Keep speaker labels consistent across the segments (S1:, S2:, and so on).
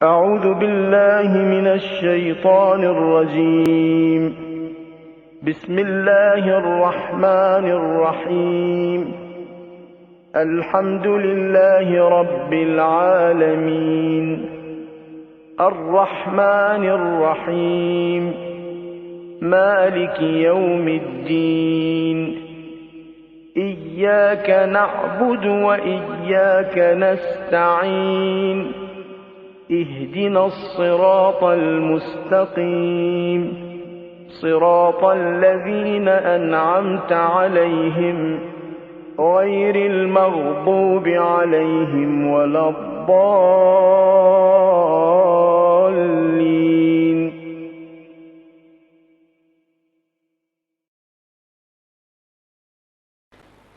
S1: أعوذ بالله من الشيطان الرجيم. بسم الله الرحمن الرحيم. الحمد لله رب العالمين الرحمن الرحيم مالك يوم الدين إياك نعبد وإياك نستعين اهدنا الصراط المستقيم صراط الذين أنعمت عليهم غير المغضوب عليهم ولا الضالين.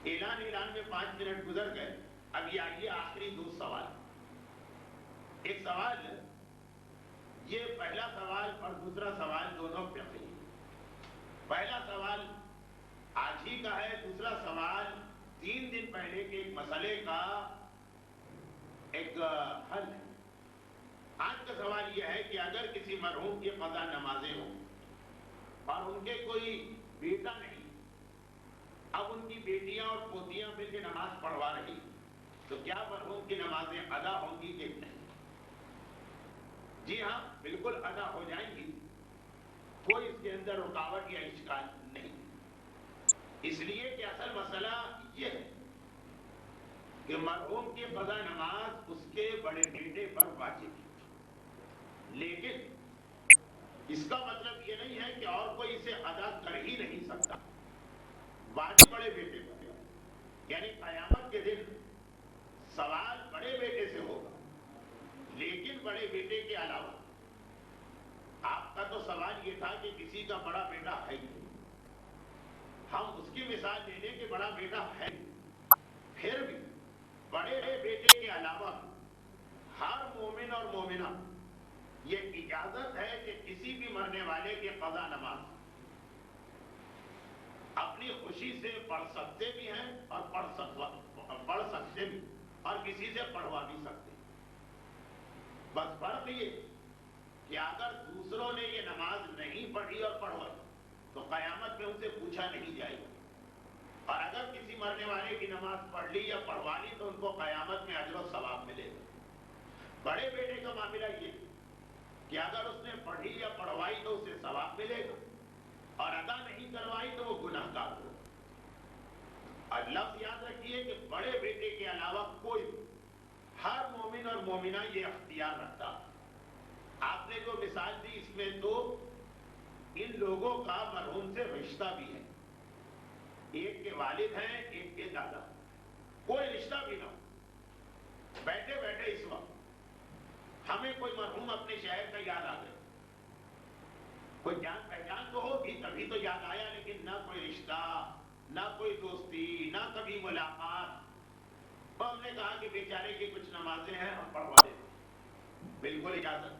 S2: اعلان میں 5 منٹ گزر گئے. اب یہ آئیے آخری 2 سوال. ایک سوال یہ پہلا سوال اور دوسرا سوال دونوں فقہی. پہلا سوال آج ہی کا ہے, دوسرا سوال 3 دن پہلے کے ایک مسئلے کا ایک حل ہے. آج کا سوال یہ ہے کہ اگر کسی مرحوم کی قضا نمازیں ہوں اور ان کے کوئی بیٹا نہیں, اب ان کی بیٹیاں اور پوتیاں مل کے نماز پڑھوا رہی, تو کیا مرحوم کی نمازیں ادا ہوں گی کہ نہیں؟ جی ہاں, بالکل ادا ہو جائیں گی. کوئی اس کے اندر رکاوٹ یا اشکال نہیں. اس لیے کہ اصل مسئلہ یہ ہے کہ مرحوم کی قضا نماز اس کے بڑے بیٹے پر واجب ہے, لیکن اس کا مطلب یہ نہیں ہے کہ اور کوئی اسے ادا کر ہی نہیں سکتا. واجب بڑے بیٹے پر, یعنی قیامت کے دن سوال بڑے بیٹے سے ہوگا, لیکن بڑے بیٹے کے علاوہ آپ کا تو سوال یہ تھا کہ کسی کا بڑا بیٹا ہے ہی, ہم اس کی مثال دے دیں کہ بڑا بیٹا ہے, پھر بھی بڑے بیٹے کے علاوہ ہر مومن اور مومنہ یہ اجازت ہے کہ کسی بھی مرنے والے کی قضا نماز اپنی خوشی سے پڑھ سکتے بھی ہیں اور پڑھ سکتے بھی, اور کسی سے پڑھوا بھی سکتے. بس فرق یہ کہ اگر دوسروں نے یہ نماز نہیں پڑھی اور پڑھوائی تو قیامت میں ان سے پوچھا نہیں جائے گا, اور اگر کسی مرنے والے کی نماز پڑھ لی یا پڑھوا لی تو ان کو قیامت میں اجر و ثواب ملے گا. بڑے بیٹے کا معاملہ یہ کہ اگر اس نے پڑھی یا پڑھوائی تو اسے ثواب ملے گا, اور ادا نہیں کروائی تو وہ گناہ گار ہوگا. اور لفظ یاد رکھیے کہ بڑے بیٹے کے علاوہ کوئی, ہر مومن اور مومنہ یہ اختیار رکھتا. آپ نے جو مثال دی اس میں تو ان لوگوں کا مرحوم سے رشتہ بھی ہے, ایک کے والد ہیں ایک کے دادا, کوئی رشتہ بھی نہ ہو. بیٹھے بیٹھے اس وقت ہمیں کوئی مرحوم اپنے شہر کا یاد آ گیا, کوئی جان پہچان تو ہوگی تبھی تو یاد آیا, لیکن نہ کوئی رشتہ, نہ کوئی دوستی, نہ کبھی ملاقات. تو ہم نے کہا کہ بیچارے کی کچھ نمازیں ہیں ہم پڑھوا دیتے, بالکل اجازت.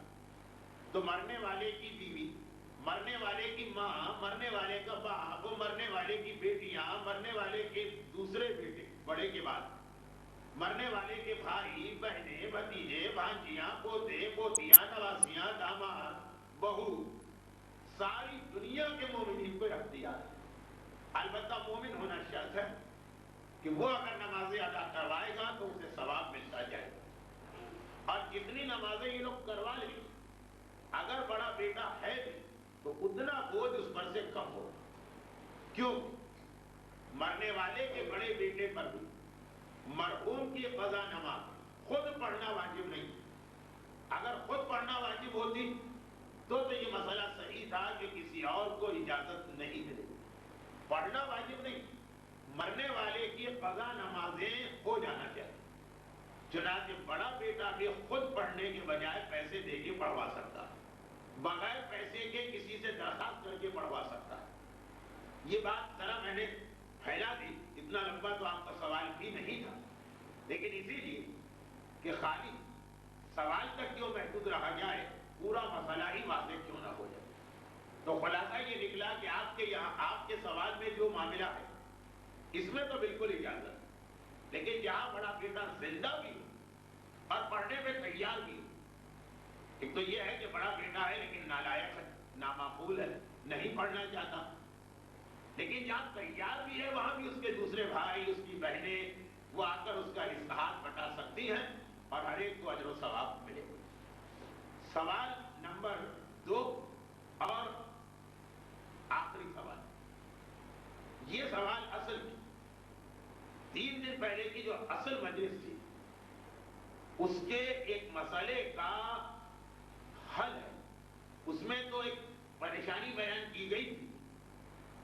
S2: تو مرنے والے کی بیوی, مرنے والے کی ماں, مرنے والے کا باپ, مرنے والے کی بیٹیاں, مرنے والے کے دوسرے بیٹے بڑے کے بعد, مرنے والے کے بھائی بہنیں بھتیجے بھانجیاں پوتے پوتیاں نواسیاں داماد بہو, ساری دنیا کے مومنین کو اختیار ہے. البتہ مومن ہونا شرط ہے کہ وہ اگر نمازیں ادا کروائے گا تو اسے ثواب ملتا جائے گا, اور جتنی نمازیں یہ لوگ کروا لیں اگر بڑا بیٹا ہے تو اتنا بوجھ اس پر سے کم ہوگا. کیوں؟ مرنے والے کے بڑے بیٹے پر بھی مرحوم کی قضا نماز خود پڑھنا واجب نہیں. اگر خود پڑھنا واجب ہوتی تو یہ مسئلہ صحیح تھا کہ کسی اور کو اجازت نہیں ملے. پڑھنا واجب نہیں, مرنے والے کی قضا نمازیں ہو جانا چاہیے. چنانچہ بڑا بیٹا بھی خود پڑھنے کے بجائے پیسے دے کے پڑھوا سکتا ہے, بغیر پیسے کے کسی سے درخواست کر کے پڑھوا سکتا ہے. یہ بات ذرا میں نے پھیلا دی, اتنا لمبا تو آپ کا سوال بھی نہیں تھا, لیکن اسی لیے کہ خالی سوال تک کیوں محدود رہا جائے, پورا مسئلہ ہی واضح کیوں نہ ہو جائے. تو خلاصہ یہ نکلا کہ آپ کے یہاں آپ کے سوال میں جو معاملہ ہے اس میں تو بالکل اجازت, لیکن جہاں بڑا بیٹا زندہ بھی اور پڑھنے میں تیار بھی ایک تو یہ ہے کہ بڑا بیٹا ہے لیکن نالائق ہے، نامعقول ہے، نہیں پڑھنا چاہتا، لیکن جہاں تیار بھی ہے وہاں بھی اس کے دوسرے بھائی، اس کی بہنیں وہ آ کر اس کا ہاتھ بٹا سکتی ہیں اور ہر ایک کو اجر و ثواب ملے گا۔ سوال نمبر 2 اور آخری سوال، یہ سوال اصل کی 3 دن پہلے کی جو اصل مجلس تھی اس کے ایک مسئلے کا حل ہے، اس میں تو ایک پریشانی بیان کی گئی تھی،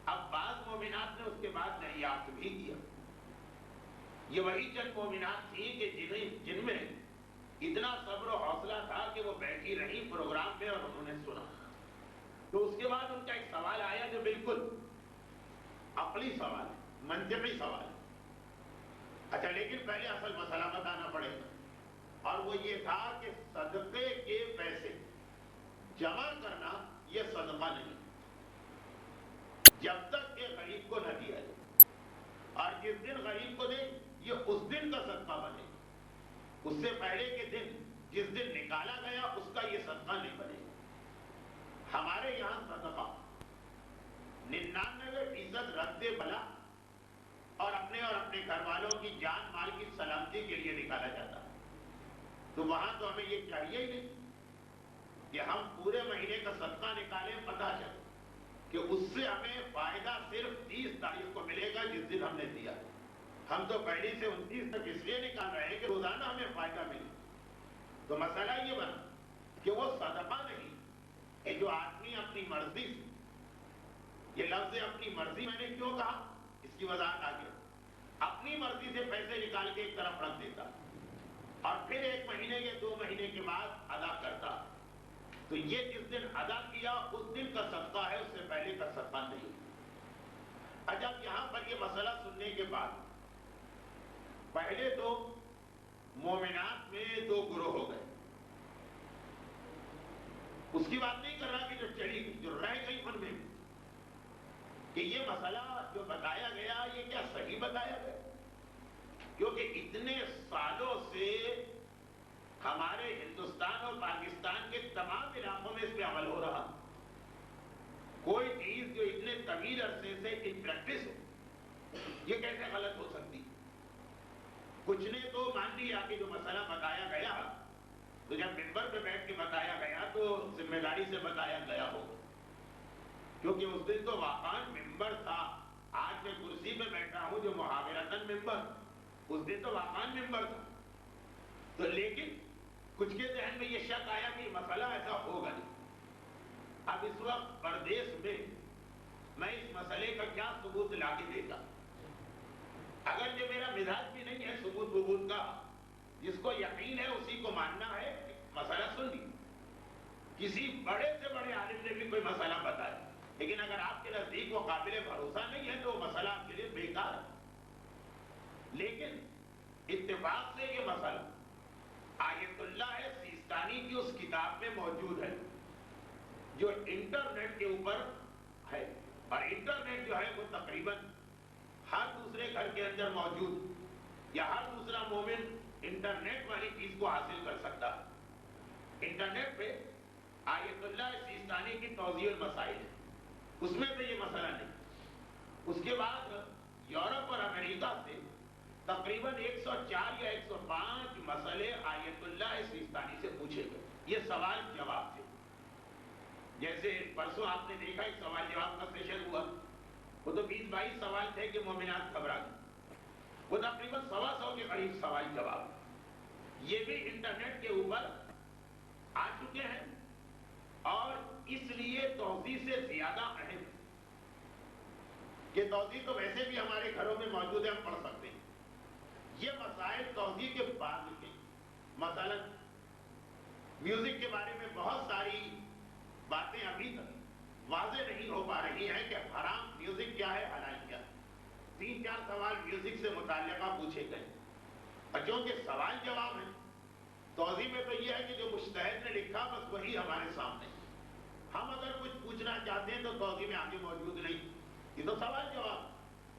S2: اب بعض مومنات نے اس کے بعد دریافت بھی کیا۔ یہ وہی چند مومنات تھیں کہ جن میں اتنا صبر و حوصلہ تھا کہ وہ بیٹھی رہی پروگرام میں اور انہوں نے سنا، تو اس کے بعد ان کا ایک سوال آیا جو بالکل عقلی سوال ہے، منطقی سوال ہے۔ اچھا، لیکن پہلے اصل مسئلہ بتانا پڑے گا، اور وہ یہ تھا کہ صدقے کے پیسے جمع کرنا یہ صدقہ نہیں جب تک کہ غریب کو نہ دیا جائے، اور جس دن غریب کو دے یہ اس دن کا صدقہ بنے گا، اس سے پہلے کے دن جس دن نکالا گیا اس کا یہ صدقہ نہیں بنے گا۔ ہمارے یہاں صدقہ 99% رد بلا اور اپنے گھر والوں کی جان مال کی سلامتی کے لیے نکالا جاتا ہے، تو وہاں تو ہمیں یہ چاہیے ہی نہیں کہ ہم پورے مہینے کا صدقہ نکالیں، پتہ چلے کہ اس سے ہمیں فائدہ صرف 30 تاریخ کو ملے گا جس دن ہم نے دیا۔ ہم تو پہلی سے 29 تک اس لیے نکال رہے ہیں کہ روزانہ ہمیں فائدہ ملے۔ تو مسئلہ یہ بنا کہ وہ صدقہ نہیں کہ جو آدمی اپنی مرضی سے، یہ لفظ اپنی مرضی میں نے کیوں کہا اس کی وضاحت آگے، اپنی مرضی سے پیسے نکال کے ایک طرف رکھ دیتا اور پھر 1 مہینے یا 2 مہینے کے بعد ادا کرتا، تو یہ جس دن ادا کیا اس دن کا صدقہ ہے، اس سے پہلے کا صدقہ نہیں۔ جب یہاں پر یہ مسئلہ سننے کے بعد پہلے تو مومنات میں 2 گروہ ہو گئے، اس کی بات نہیں کر رہا کہ جو چلی گئی، جو رہ گئی ان میں کہ یہ مسئلہ جو بتایا گیا یہ کیا صحیح بتایا گیا، کیونکہ اتنے سالوں سے ہمارے ہندوستان اور پاکستان کے تمام علاقوں میں اس پہ عمل ہو رہا، کوئی چیز جو اتنے طویل عرصے سے ان پریکٹس ہو یہ کیسے غلط ہو سکتی؟ کچھ نے تو مان لیا کہ جو مسئلہ بتایا گیا تو جب منبر پہ بیٹھ کے بتایا گیا تو ذمہ داری سے بتایا گیا ہو، کیونکہ اس دن تو واقعاً منبر تھا، آج میں کرسی پہ بیٹھا ہوں جو محاورتاً منبر، اس دن تو واقعاً منبر تھا۔ تو لیکن کچھ کے ذہن میں یہ شک آیا کہ مسئلہ ایسا ہوگا نہیں۔ اب اس وقت پردیس میں اس مسئلے کا کیا ثبوت لا کے دیتا، اگر جو میرا مزاج بھی نہیں ہے ثبوت کا، جس کو یقین ہے اسی کو ماننا ہے، مسئلہ سن لی، کسی بڑے سے بڑے عالم نے بھی کوئی مسئلہ بتایا، لیکن اگر آپ کے نزدیک وہ قابل بھروسہ نہیں ہے تو وہ مسئلہ آپ کے لیے بیکار ہے۔ لیکن اتفاق سے یہ مسئلہ آیت اللہ سیستانی کی اس کتاب میں موجود ہے جو انٹرنیٹ کے اوپر ہے، اور انٹرنیٹ جو ہے وہ تقریباً ہر دوسرے گھر کے اندر موجود، یا ہر دوسرا مومن انٹرنیٹ والی چیز کو حاصل کر سکتا ہے۔ انٹرنیٹ پہ آیت اللہ سیستانی کی توضیح المسائل ہے، اس میں تو یہ مسئلہ نہیں۔ اس کے بعد یورپ اور امریکہ سے تقریباً 104 یا 105 مسئلے آیت اللہ سیستانی سے پوچھے گئے، یہ سوال جواب تھے۔ جیسے پرسوں آپ نے دیکھا ایک سوال جواب کا سیشن ہوا، وہ تو 20-22 سوال تھے کہ مومنات گھبرا گئے، وہ تقریباً 125 کے قریب سوال جواب، یہ بھی انٹرنیٹ کے اوپر آ چکے ہیں، اور اس لیے توضیح سے زیادہ اہم کہ توضیح تو ویسے بھی ہمارے گھروں میں موجود ہے، ہم پڑھ سکتے ہیں، یہ مسائل توضیح کے بعد کے، مثلا میوزک کے بارے میں بہت ساری باتیں ابھی تک واضح نہیں ہو پا رہی ہیں کہ حرام میوزک کیا ہے، حلال کیا ہے۔ 3-4 سوال میوزک سے متعلقہ پوچھے گئے، اور چونکہ سوال جواب ہے، توضیح میں تو یہ ہے کہ جو مجتہد نے لکھا بس وہی ہمارے سامنے، ہم اگر کچھ پوچھنا چاہتے ہیں تو توضیح میں آگے موجود نہیں، یہ تو سوال جواب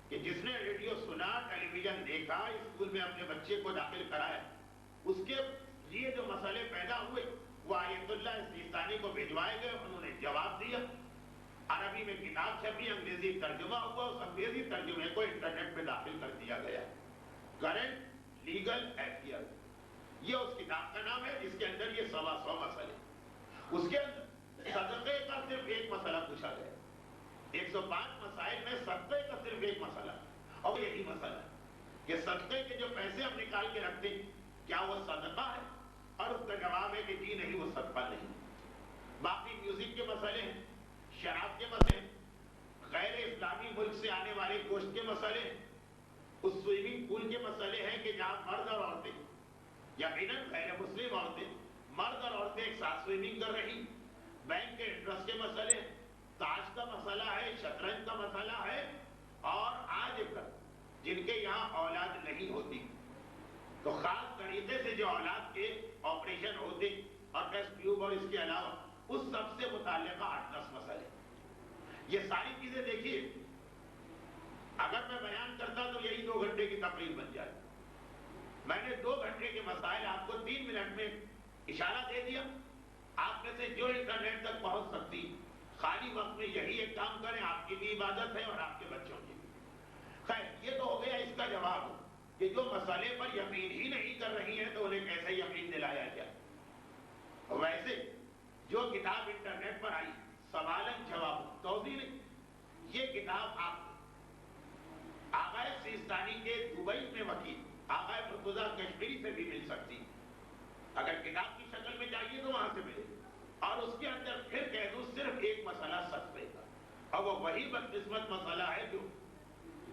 S2: کہ جس نے ریڈیو سنا، ٹیلی ویژن دیکھا، اسکول میں اپنے بچے کو داخل کرایا، اس کے لیے جو مسئلے پیدا ہوئے وہ آیت اللہ سیستانی کو بھیجوائے گئے، انہوں نے جواب دیا، عربی میں کتاب چھپی، انگریزی ترجمہ ہوا، اس انگریزی ترجمے کو انٹرنیٹ پہ داخل کر دیا گیا، کرنٹ لیگل افیئر، یہ اس کتاب کا نام ہے، جس کے اندر یہ 100 مسئلے، اس کے اندر صدقے کا صرف ایک مسئلہ پوچھا گیا، 105 مسائل میں صدقے کا صرف ایک مسئلہ، اور یہی مسئلہ ہے کہ صدقے کے جو پیسے ہم نکال کے رکھتے ہیں کیا وہ صدقہ ہے؟ اور اس کا جواب ہے کہ جی نہیں، وہ صدقہ نہیں۔ باقی میوزک کے مسئلے ہیں، شراب کے مسئلے، غیر اسلامی ملک سے آنے والے گوشت کے مسئلے، اس سوئمنگ پول کے مسئلے ہیں کہ جہاں مرد اور عورتیں، یقیناً غیر مسلم عورتیں، مرد اور عورتیں ایک ساتھ سوئمنگ کر رہی، بینک کے انٹرسٹ کے مسئلے، تاش کا مسئلہ ہے، شطرنج کا مسئلہ ہے، اور آج تک جن کے یہاں اولاد نہیں ہوتی تو خاص طریقے سے جو اولاد کے آپریشن ہوتے اور ٹیسٹ ٹیوب اور اس کے علاوہ اس سب سے متعلقہ 8-10 مسئلے، یہ ساری چیزیں دیکھیے، اگر میں بیان کرتا تو یہی 2 گھنٹے کی تقریر بن جائے۔ میں نے 2 گھنٹے کے مسائل آپ کو 3 منٹ میں اشارہ دے دیا۔ آپ میں سے جو انٹرنیٹ تک پہنچ سکتی خالی وقت میں یہی ایک کام کریں، آپ کی بھی عبادت ہے اور آپ کے بچوں کی بھی۔ خیر، یہ تو ہو گیا اس کا جواب کہ جو مسئلے پر یقین ہی نہیں کر رہی ہیں تو انہیں کیسے یقین دلایا جائے۔ ویسے جو کتاب انٹرنیٹ پر آئی، سوالن جواب توضیح نہیں، یہ کتاب آپ آغائے سیستانی کے دبئی میں وکیل آغائے مرتضیٰ کشمیری سے بھی مل سکتی، اگر کتاب کی شکل میں چاہیے تو وہاں سے ملے، اور اس کے اندر پھر کہہ دوں صرف ایک مسئلہ صدقے کا، اور وہ وہی بدقسمت مسئلہ ہے جو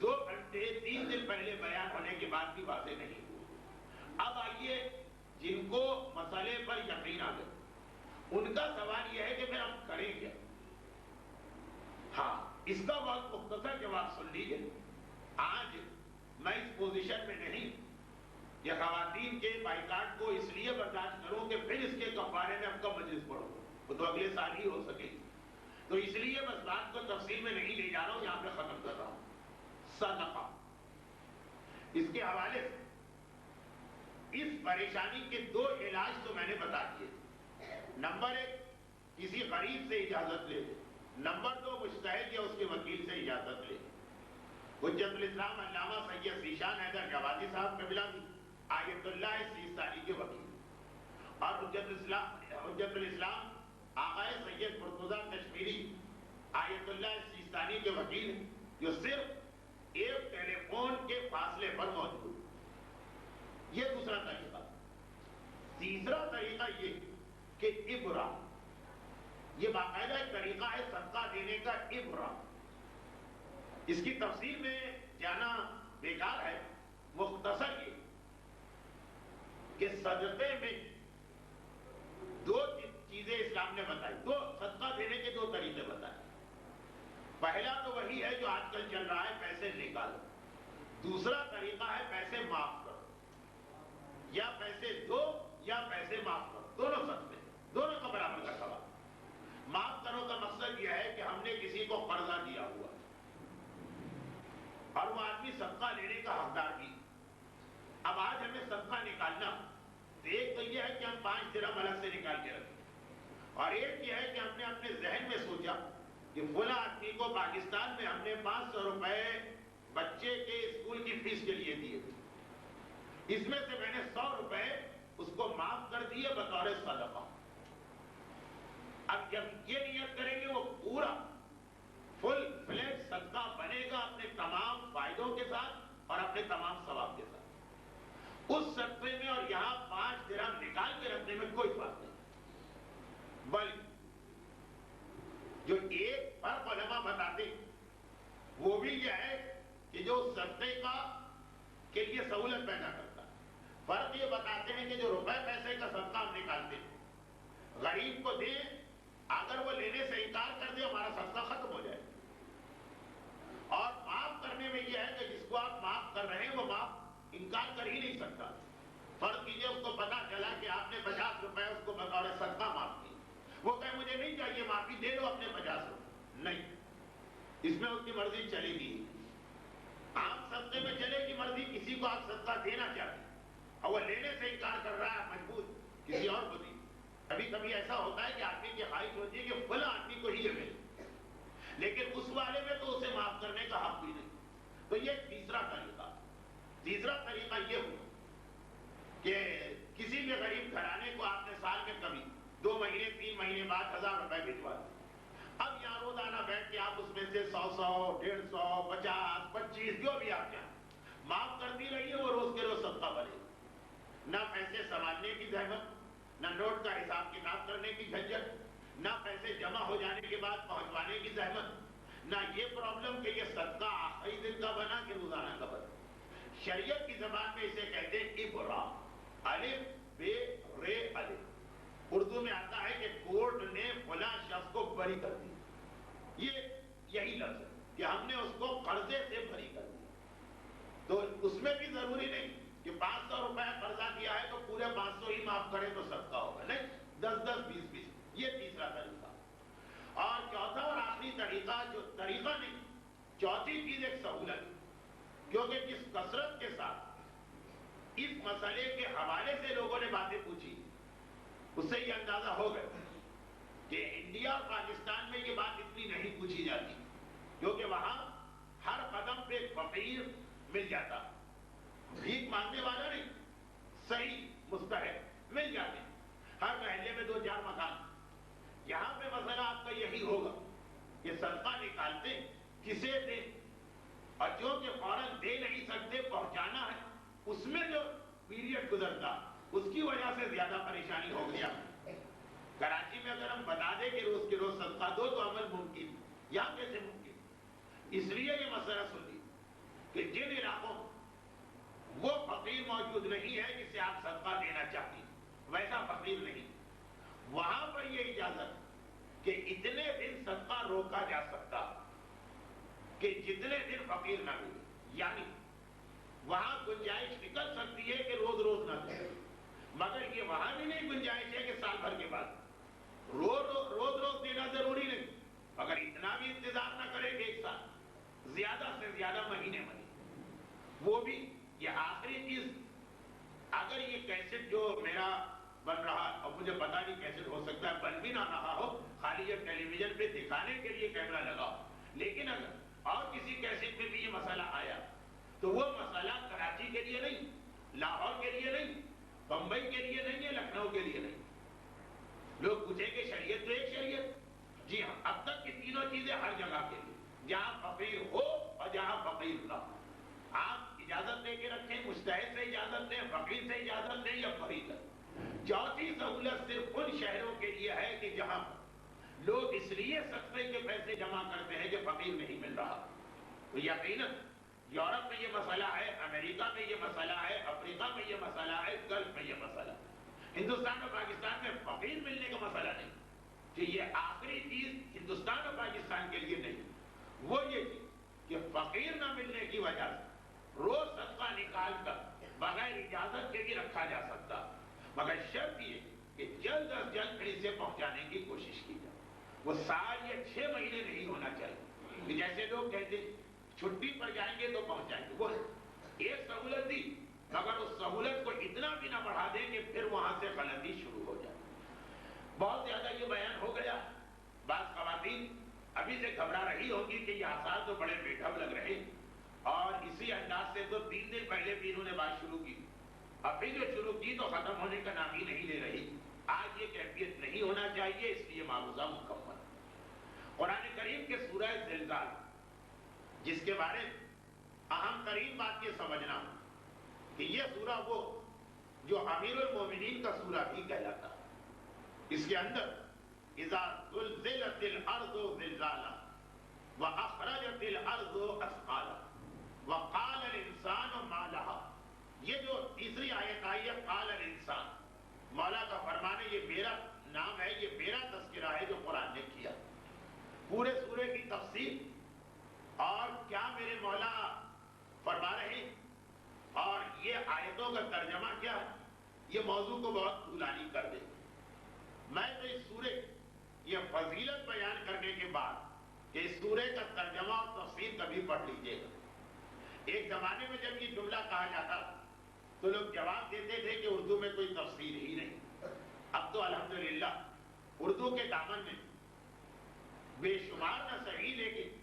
S2: 2 گھنٹے 3 دن پہلے بیان ہونے کے بعد بھی واضح نہیں ہوا۔ اب آئیے جن کو مسئلے پر یقین آ گئے ان کا سوال یہ ہے کہ پھر ہم کریں کیا؟ ہاں، اس کا بہت مختصر جواب سن لیجیے۔ آج میں اس پوزیشن میں نہیں یہ خواتین کے بائیکاٹ کو اس لیے برداشت کروں کہ پھر اس کے کفارے میں اب کا مجلس پڑھوں، وہ تو اگلے سال ہی ہو سکے، تو اس لیے بس بات کو تفصیل میں نہیں لے جا رہا ہوں، یہاں پہ ختم کر رہا ہوں۔ صدقہ، اس کے حوالے سے اس پریشانی کے 2 علاج تو میں نے بتا دیے۔ نمبر 1، کسی غریب سے اجازت لے، نمبر 2، مجتہد یا اس کے وکیل سے اجازت لے۔ حجت الاسلام علامہ سید ذیشان حیدر جوادی صاحب قبلہ بھی آیت اللہ سیستانی کے وکیل، اور حجت الاسلام آغائے سید مرتضیٰ کشمیری آیت اللہ سیستانی کے وکیل ہیں، جو صرف ایک ٹیلی فون کے فاصلے پر موجود۔ یہ دوسرا طریقہ۔ تیسرا طریقہ یہ کہ ابرا، یہ باقاعدہ ایک طریقہ ہے صدقہ دینے کا، ابرا، اس کی تفصیل میں جانا بیکار ہے، مختصر یہ کہ صدقے میں 2 چیزیں اسلام نے بتائی، صدقہ دینے کے 2 طریقے بتائے۔ پہلا تو وہی ہے جو آج کل چل رہا ہے، پیسے نکالو۔ دوسرا طریقہ ہے پیسے معاف کرو، یا پیسے دو یا پیسے معاف کرو، دونوں صدقے، دونوں کا برابر کا سوال۔ معاف کرو کا مقصد یہ ہے کہ ہم نے کسی کو قرضہ دیا ہوا اور وہ آدمی صدقہ لینے کا حقدار بھی، اب آج ہمیں صدقہ نکالنا، تو ایک تو یہ ہے کہ ہم 5 درہم الگ سے نکال کے رکھیں، اور ایک یہ ہے کہ ہم نے اپنے ذہن میں سوچا کہ فلاں آدمی کو پاکستان میں ہم نے 500 روپے بچے کے اسکول کی فیس کے لیے دیے، اس میں سے میں نے 100 روپے اس کو معاف کر دیے بطور صدقہ۔ اب جب یہ نیت کریں گے وہ پورا فل فلیٹ صدقہ بنے گا، اپنے تمام فائدوں کے ساتھ اور اپنے تمام ثواب کے ساتھ۔ اس صدقے میں اور یہاں 5 درہم نکال کے رکھنے میں کوئی فرق نہیں، بلکہ جو ایک فرق علماء بتاتے وہ بھی یہ ہے کہ جو صدقے کا کے لیے سہولت پیدا کرتا ہے، فرق یہ بتاتے ہیں کہ جو روپے پیسے کا صدقہ ہم نکالتے ہیں غریب کو دیں، اگر وہ لینے سے انکار کر دے ہمارا صدقہ ختم ہو جائے، اور معاف کرنے میں یہ ہے کہ جس کو آپ معاف کر رہے ہیں وہ معاف انکار کر ہی نہیں سکتا۔ فرض کیجئے اس کو پتا چلا کہ آپ نے 50 روپے اس کو بطور صدقہ معاف کی، وہ کہے مجھے نہیں چاہیے معافی، دے دو اپنے 50 روپے، نہیں، اس میں اس کی مرضی چلے گی۔ عام صدقے میں چلے گی مرضی، کسی کو آپ صدقہ دینا چاہتے اور وہ لینے سے انکار کر رہا ہے، مجبور کسی اور کو دی، ابھی کبھی ایسا ہوتا ہے کہ آدمی کی خواہش ہوتی ہے کہ فلاں آدمی کو ہی یہ ملے، لیکن اس والے میں تو اسے معاف کرنے کا حق بھی نہیں. تو یہ تیسرا طریقہ یہ ہوا کہ کسی بھی غریب گھرانے کو آپ نے سال میں کبھی 2 مہینے 3 مہینے بعد 1000 روپے بھجوا دیں. اب یہاں روزانہ بیٹھ کے آپ اس میں سے 100 150 50 25 جو بھی آپ چاہیں معاف کرتی رہیے، وہ روز کے روز صدقہ بنے. نہ پیسے سنبھالنے کی زحمت، نہ نوٹ کا حساب کتاب کرنے کی جھنجھٹ، نہ پیسے جمع ہو جانے کے بعد پہنچوانے کی زحمت، نہ یہ پرابلم کہ یہ صدقہ آخری دن کا بنا کہ روزانہ کا بنا. شریعت کی زبان میں اسے کہتے ہیں ابرا، الف بے رے الف. اردو میں آتا ہے کہ کورٹ نے فلاں شخص کو بری کر دی. یہی لفظ ہے کہ ہم نے اس کو قرضے سے بری کر دی. تو اس میں بھی ضروری نہیں کہ 500 روپے قرضہ دیا ہے تو پورے 500 ہی معاف کرے تو صدقہ ہوگا، نہیں، 10 20. یہ تیسرا طریقہ. اور چوتھا اور آخری طریقہ، جو طریقہ نہیں، چوتھی چیز ایک سہولت، کیونکہ جس کثرت کے ساتھ اس مسئلے کے حوالے سے لوگوں نے باتیں پوچھی، اس سے یہ اندازہ ہو گیا کہ انڈیا اور پاکستان میں یہ بات اتنی نہیں پوچھی جاتی، کیونکہ وہاں ہر قدم پہ فقیر مل جاتا، بھیک مانگنے والا نہیں، صحیح مستحق مل جاتے، ہر محلے میں 2-4 مکان. یہاں پہ مسئلہ آپ کا یہی ہوگا کہ صدقہ نکالتے کسے دیں، اور جو کہ فوراً دے نہیں سکتے پہنچانا ہے، اس میں جو پیریڈ گزرتا اس کی وجہ سے زیادہ پریشانی ہو گیا. کراچی میں اگر ہم بتا دیں کہ روز کے روز صدقہ دو تو عمل ممکن، یہاں کیسے ممکن؟ اس لیے یہ مسئلہ سنیے کہ جن علاقوں وہ فقیر موجود نہیں ہے جسے آپ صدقہ دینا چاہتی، ویسا فقیر نہیں، وہاں پر یہ اجازت کہ اتنے دن صدقہ روکا جا سکتا کہ جتنے دن فقیر نہ ملے. یعنی وہاں گنجائش نکل سکتی ہے کہ روز روز نہ دے، مگر یہ وہاں بھی نہیں گنجائش ہے کہ سال بھر کے بعد روز دینا ضروری نہیں، مگر اتنا بھی انتظار نہ کرے کہ ایک سال، زیادہ سے زیادہ مہینے میں. وہ بھی یہ آخری چیز، اگر یہ کیسٹ جو میرا بن رہا، اور مجھے پتا نہیں کیسٹ ہو سکتا ہے بن بھی نہ رہا ہو، خالی یہ ٹیلی ویژن پہ دکھانے کے لیے کیمرہ لگا، لیکن اگر اور کسی کیسٹ میں بھی یہ مسئلہ آیا تو وہ مسئلہ کراچی کے لیے نہیں، لاہور کے لیے نہیں، بمبئی کے لیے نہیں ہے، لکھنؤ کے لیے نہیں. لوگ پوچھیں کہ شریعت تو ایک شریعت، جی ہاں، اب تک کی تینوں چیزیں ہر جگہ کے لیے، جہاں فقیر ہو اور جہاں فقیر نہ ہو. آپ اجازت دے کے رکھیں، مجتہد سے اجازت دیں، فقیر سے اجازت دیں یا فقیر. چوتھی سہولت صرف ان شہروں کے لیے ہے کہ جہاں لوگ اس لیے صدقے کے پیسے جمع کرتے ہیں کہ فقیر نہیں مل رہا. تو یقیناً یورپ میں یہ مسئلہ ہے، امریکہ میں یہ مسئلہ ہے، افریقہ میں یہ مسئلہ ہے، گلف میں یہ مسئلہ ہے. ہندوستان اور پاکستان میں فقیر ملنے کا مسئلہ نہیں، کہ یہ آخری چیز ہندوستان اور پاکستان کے لیے نہیں. وہ یہ چیز کہ فقیر نہ ملنے کی وجہ سے روز صدقہ نکال کر بغیر اجازت کے بھی رکھا جا سکتا، مگر شرط یہ کہ جلد از جلد پھر اسے پہنچانے کی کوشش کی جائے. وہ سال یا 6 مہینے نہیں ہونا چاہیے کہ جیسے لوگ کہتے ہیں چھٹی پر جائیں گے تو پہنچائیں گے. وہ ایک سہولت دی، مگر اس سہولت کو اتنا بھی نہ بڑھا دیں کہ پھر وہاں سے غلطی شروع ہو جائے. بہت زیادہ یہ بیان ہو گیا. بعض خواتین ابھی سے گھبرا رہی ہوگی کہ یہ آثار تو بڑے بے ڈھب لگ رہے، اور اسی انداز سے تو 3 دن پہلے بھی انہوں نے بات شروع کی، ابھی جو شروع کی تو ختم ہونے کا نام ہی نہیں لے رہی. آج یہ کیفیت نہیں ہونا چاہیے، اس لیے معروضہ مکمل. قرآن کریم کے سورہ زلزال، جس کے بارے میں اہم ترین بات یہ سمجھنا کہ یہ سورہ وہ جو امیر المومنین کا سورہ بھی کہلاتا ہے. اس کے اندر اذا زلزلت الارض زلزالها واخرجت الارض اثقالها وقال الانسان ما لها، یہ جو تیسری آیت آئی ہے قال الانسان، مولا کا فرمان ہے، یہ میرا نام ہے، یہ میرا تذکرہ ہے جو قرآن نے کیا. پورے سورے کی تفصیل اور کیا میرے مولا فرما رہے ہیں اور یہ آیتوں کا ترجمہ کیا ہے، یہ موضوع کو بہت طولانی کر دے. میں تو اس سورے یہ فضیلت بیان کرنے کے بعد کہ اس سورے کا ترجمہ اور تفسیر کبھی پڑھ لیجئے گا. ایک زمانے میں جب یہ جملہ کہا جاتا تو لوگ جواب دیتے تھے کہ اردو میں کوئی تفسیر ہی نہیں، اب تو الحمدللہ اردو کے دامن میں بے شمار نہ صحیح لیکن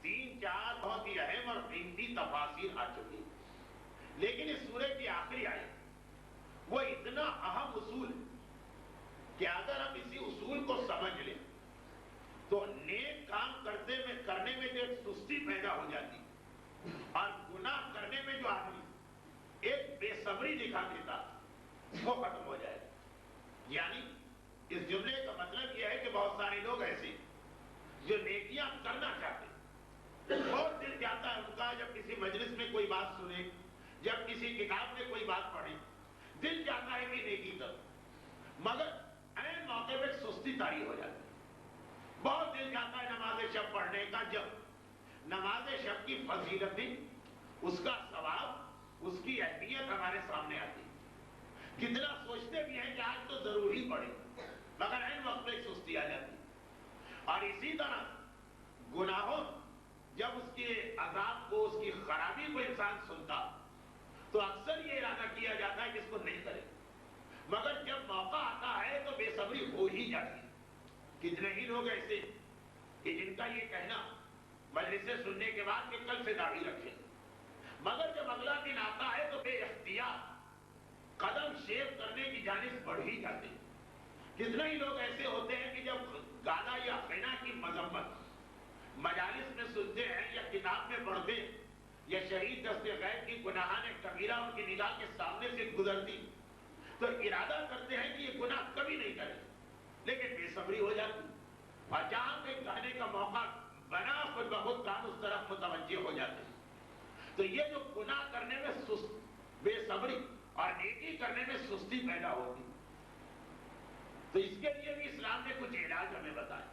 S2: 3-4 بہت ہی اہم اور قیمتی تفاسیر آ چکی ہیں، لیکن اس سورہ کی آخری آیت وہ اتنا اہم اصول ہے کہ اگر ہم اسی اصول کو سمجھ لیں تو نیک کام کرنے میں جو ایک سستی پیدا ہو جاتی اور گناہ کرنے میں جو آدمی ایک بے صبری دکھا دیتا وہ ختم ہو جائے. یعنی اس جملے کا مطلب یہ ہے کہ بہت سارے لوگ ایسے جو نیکیاں کرنا چاہتے بہت دل جاتا ہے ان کا جب کسی مجلس میں کوئی بات سنے، جب کسی کتاب میں کوئی بات پڑھے، دل چاہتا ہے کہ نیکی کرو، مگر عین موقع پہ سستی طاری ہو جاتی ہے. بہت دل چاہتا ہے نماز شب پڑھنے کا، جب نماز شب کی فضیلتیں، اس کا ثواب، اس کی اہمیت ہمارے سامنے آتی ہے. کتنا سوچتے بھی ہیں کہ آج تو ضرور ہی پڑھے، مگر عین وقت پہ سستی آ جاتی ہے. اور اسی طرح گناہوں جب اس کے عذاب کو، اس کی خرابی کو انسان سنتا تو اکثر یہ ارادہ کیا جاتا ہے کہ اس کو نہیں کرے، مگر جب موقع آتا ہے تو بے صبری ہو ہی جاتی ہے. کتنے ہی لوگ ایسے کہ جن کا یہ کہنا مجلسیں سننے کے بعد کہ کل سے داڑھی رکھیں، مگر جب اگلا دن آتا ہے تو بے اختیار قدم شیو کرنے کی جانب بڑھ ہی جاتے ہیں. کتنے ہی لوگ ایسے ہوتے ہیں کہ جب گانا یا غنا کی مذمت مجالس میں سنتے ہیں یا کتاب میں پڑھتے ہیں یا شہید دست غیب کی گناہان کبیرہ ان کی نگاہ کے سامنے سے گزرتی تو ارادہ کرتے ہیں کہ یہ گناہ کبھی نہیں کرے، لیکن بے صبری ہو جاتی اور جہاں پہ کہنے کا موقع بنا خود بخود کان اس طرف متوجہ ہو جاتے ہیں. تو یہ جو گناہ کرنے میں بے صبری اور نیکی کرنے میں سستی پیدا ہوتی، تو اس کے لیے بھی اسلام نے کچھ علاج ہمیں بتائے،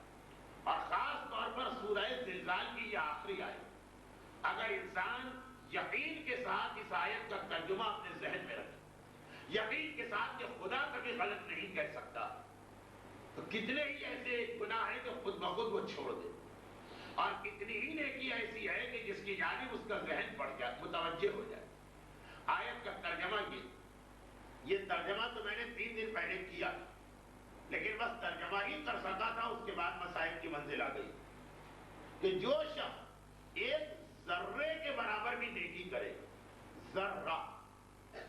S2: اور خاص طور پر سورہ زلزال کی یہ آخری آیت اگر انسان یقین کے ساتھ اس آیت کا ترجمہ اپنے ذہن میں رکھے، یقین کے ساتھ کہ خدا کبھی غلط نہیں کہہ سکتا، تو کتنے ہی ایسے گناہ ہیں جو خود بخود وہ چھوڑ دے، اور کتنی ہی نیکی ایسی ہے کہ جس کی جانب اس کا ذہن پڑ جائے، متوجہ ہو جائے. آیت کا ترجمہ یہ ترجمہ تو میں نے 3 دن پہلے کیا، لیکن بس ترجمہ ہی کر سکا تھا، اس کے بعد مسائل کی منزل آ گئی کہ جو شخص ایک ذرے کے برابر بھی نیکی کرے، ذرہ،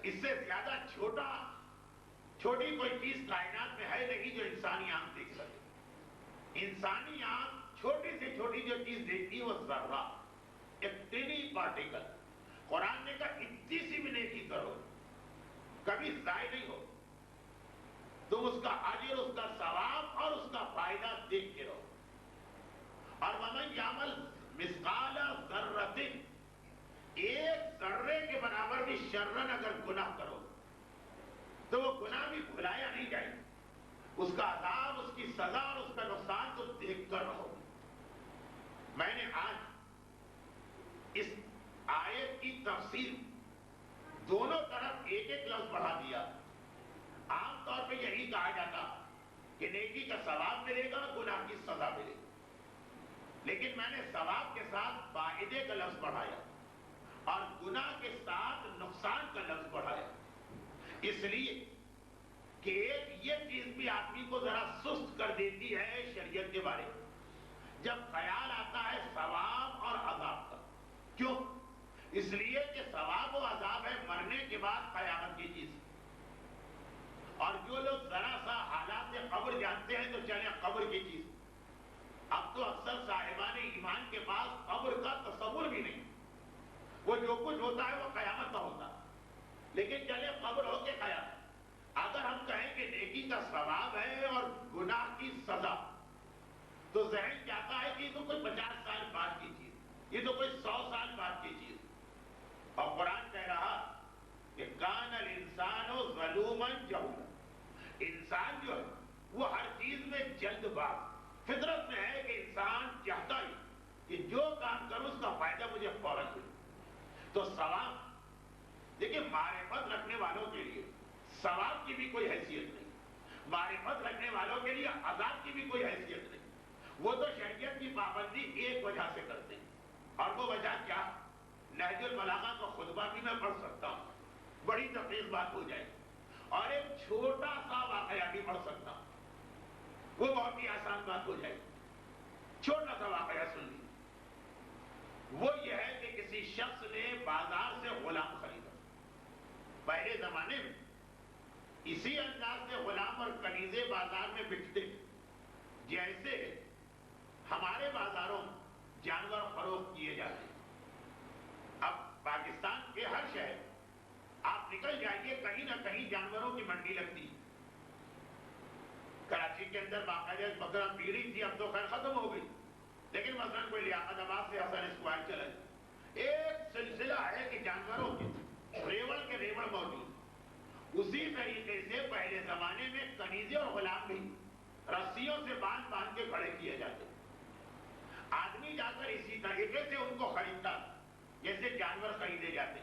S2: اس سے زیادہ چھوٹی کوئی چیز کائنات میں ہے نہیں جو انسانی آنکھ دیکھ سکے. انسانی آنکھ چھوٹی سے چھوٹی جو چیز دیکھتی ہے وہ ذرہ، ایک ٹینی پارٹیکل. قرآن نے کہا اتنی سی بھی نیکی کرو کبھی ضائع نہیں ہو، تم اس کا اجر، اس کا ثواب اور اس کا فائدہ دیکھ کے رہو. اور وَمَن يَعْمَلْ مِثْقَالَ ذَرَّةٍ، ایک ذرے کے برابر بھی شرن اگر گناہ کرو تو وہ گناہ بھی بھلایا نہیں جائے، اس کا عذاب، اس کی سزا اور اس کا نقصان تو دیکھ کر رہو. میں نے آج اس آیت کی تفسیر دونوں طرف ایک ایک لفظ بڑھا دیا. عام طور پہ یہی کہا جاتا کہ نیکی کا ثواب ملے گا، گناہ کی سزا ملے گی، لیکن میں نے ثواب کے ساتھ فائدے کا لفظ بڑھایا اور گناہ کے ساتھ نقصان کا لفظ بڑھایا، اس لیے کہ ایک یہ چیز بھی آدمی کو ذرا سست کر دیتی ہے شریعت کے بارے میں جب خیال آتا ہے ثواب اور عذاب کا. کیوں؟ اس لیے کہ ثواب و عذاب ہے مرنے کے بعد قیامت کی چیز، اور جو لوگ ذرا سا حالات قبر جانتے ہیں تو چلے قبر کی چیز. اب تو اکثر صاحبان ایمان کے پاس قبر کا تصور بھی نہیں، وہ جو کچھ ہوتا ہے وہ قیامت کا ہوتا، لیکن چلے قبر ہو کے قیامت. اگر ہم کہیں کہ نیکی کا ثواب ہے اور گناہ کی سزا تو ذہن چاہتا ہے کہ یہ تو کوئی 50 سال بعد کی چیز، یہ تو کوئی 100 سال بعد کی چیز. اور قرآن کہہ رہا کہ کان الانسان ظلوما جہولا، انسان جو ہے وہ ہر چیز میں جلد باز، فطرت میں ہے کہ انسان چاہتا ہی کہ جو کام کروں اس کا فائدہ مجھے فوراً ملے. تو ثواب دیکھیے، معرفت رکھنے والوں کے لیے ثواب کی بھی کوئی حیثیت نہیں، معرفت رکھنے والوں کے لیے عذاب کی بھی کوئی حیثیت نہیں. وہ تو شریعت کی پابندی ایک وجہ سے کرتے ہیں، اور وہ وجہ کیا؟ نہج البلاغہ کا خطبہ بھی میں پڑھ سکتا ہوں، بڑی دقیق بات ہو جائے. اور ایک چھوٹا سا واقعہ بھی پڑھ سکتا ہوں، وہ بہت ہی آسان بات ہو جائے گی۔ چھوٹا سا واقعہ سن لیجیے۔ وہ یہ ہے کہ کسی شخص نے بازار سے غلام خریدا۔ پہلے زمانے میں اسی انداز سے غلام اور کنیزے بازار میں بکتے جیسے ہمارے بازاروں میں جانور فروخت کیے جاتے ہیں۔ اب پاکستان کے ہر شہر آپ نکل جائیے، کہیں نہ کہیں جانوروں کی منڈی لگتی ہے۔ کراچی کے اندر باقاعدہ بکرا پیڑی تھی، اب تو خیر ختم ہو گئی، لیکن مثلا کوئی لیاقت آباد سے حسن اسکوائر چلا جائے، ایک سلسلہ ہے کہ جانوروں کے ریوڑ کے ریوڑ موجود۔ اسی طریقے سے پہلے زمانے میں کنیزے اور غلام بھی رسیوں سے باندھ کے کھڑے کیے جاتے، آدمی جا کر اسی طریقے سے ان کو خریدتا جیسے جانور خریدے جاتے۔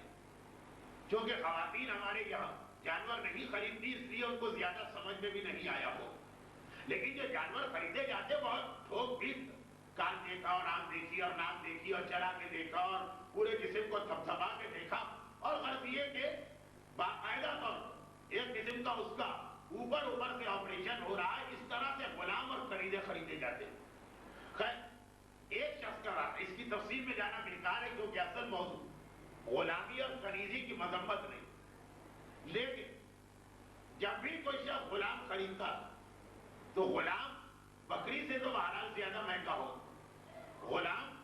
S2: چونکہ خواتین ہمارے یہاں جانور نہیں خریدتی، اس لیے ان کو زیادہ سمجھ میں بھی نہیں آیا ہو، لیکن جو جانور خریدے جاتے بہت ٹھوک پیٹ، کان دیکھا اور آنکھ دیکھی اور ناک دیکھی اور چلا کے دیکھا اور پورے جسم کو تھپتھپا کے دیکھا، اور غرض یہ کہ باقاعدہ طور ایک قسم کا اس کا اوپر سے آپریشن ہو رہا ہے، اس طرح سے غلام اور کنیزے خریدے جاتے ہیں۔ خیر، ایک شخص کا واقعہ، اس کی تفصیل میں جانا بیکار ہے کیونکہ اصل موضوع غلامی اور کنیزی کی مذمت نہیں، لیکن جب بھی کوئی شخص غلام خریدتا تو غلام بکری سے تو بہرحال زیادہ مہنگا ہو، غلام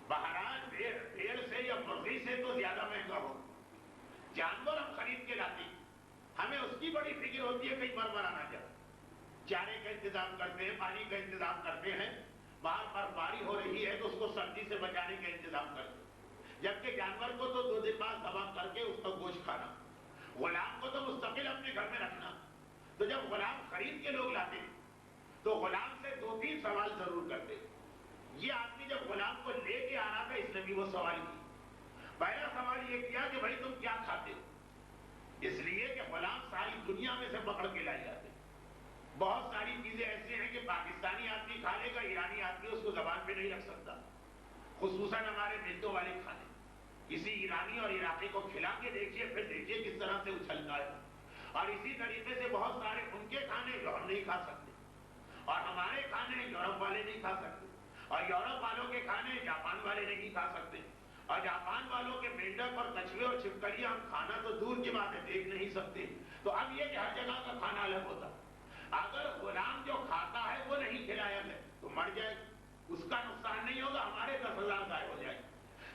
S2: بہرحال بھیڑ سے یا مرغی سے تو زیادہ مہنگا ہو۔ جانور ہم خرید کے لاتے ہیں، ہمیں اس کی بڑی فکر ہوتی ہے کہیں مرمرا نہ جائے، چارے کا انتظام کرتے ہیں، پانی کا انتظام کرتے ہیں، باہر برفباری ہو رہی ہے تو اس کو سردی سے بچانے کا انتظام کرتے ہیں، جبکہ جانور کو تو 2 دن بعد ذبح کر کے اس کا گوشت کھانا، غلام کو تو مستقل اپنے گھر میں رکھنا۔ تو جب غلام خرید کے لوگ لاتے ہیں تو غلام سے 2-3 سوال ضرور کرتے ہیں۔ یہ آدمی جب غلام کو لے کے آ رہا تھا اس نے بھی وہ سوال کی۔ پہلا سوال یہ کیا کہ بھائی تم کیا کھاتے ہو؟ اس لیے کہ غلام ساری دنیا میں سے پکڑ کے لائے جاتے ہیں۔ بہت ساری چیزیں ایسی ہیں کہ پاکستانی آدمی کھا لے گا، ایرانی آدمی اس کو زبان پہ نہیں رکھ سکتا، خصوصاً ہمارے بیٹوں والے کھانے۔ کسی ایرانی اور عراقی کو کھلا کے دیکھیے، پھر دیکھیے کس طرح سے اچھلتا ہے۔ اور اسی طریقے سے بہت سارے ان کے کھانے جو ہم نہیں کھا سکتے، اور ہمارے کھانے یورپ والے نہیں کھا سکتے، اور یورپ والوں کے کھانے جاپان والے نہیں کھا سکتے، اور جاپان والوں کے مینڈک اور کچھوے اور چھپکلیاں ہم کھانا تو دور کی بات ہے دیکھ نہیں سکتے۔ تو اب یہ کہ ہر جگہ کا کھانا الگ ہوتا، اگر غلام جو کھاتا ہے وہ نہیں کھلایا گیا تو مر جائے، اس کا نقصان نہیں ہوگا، ہمارے 10,000 ضائع ہو جائے۔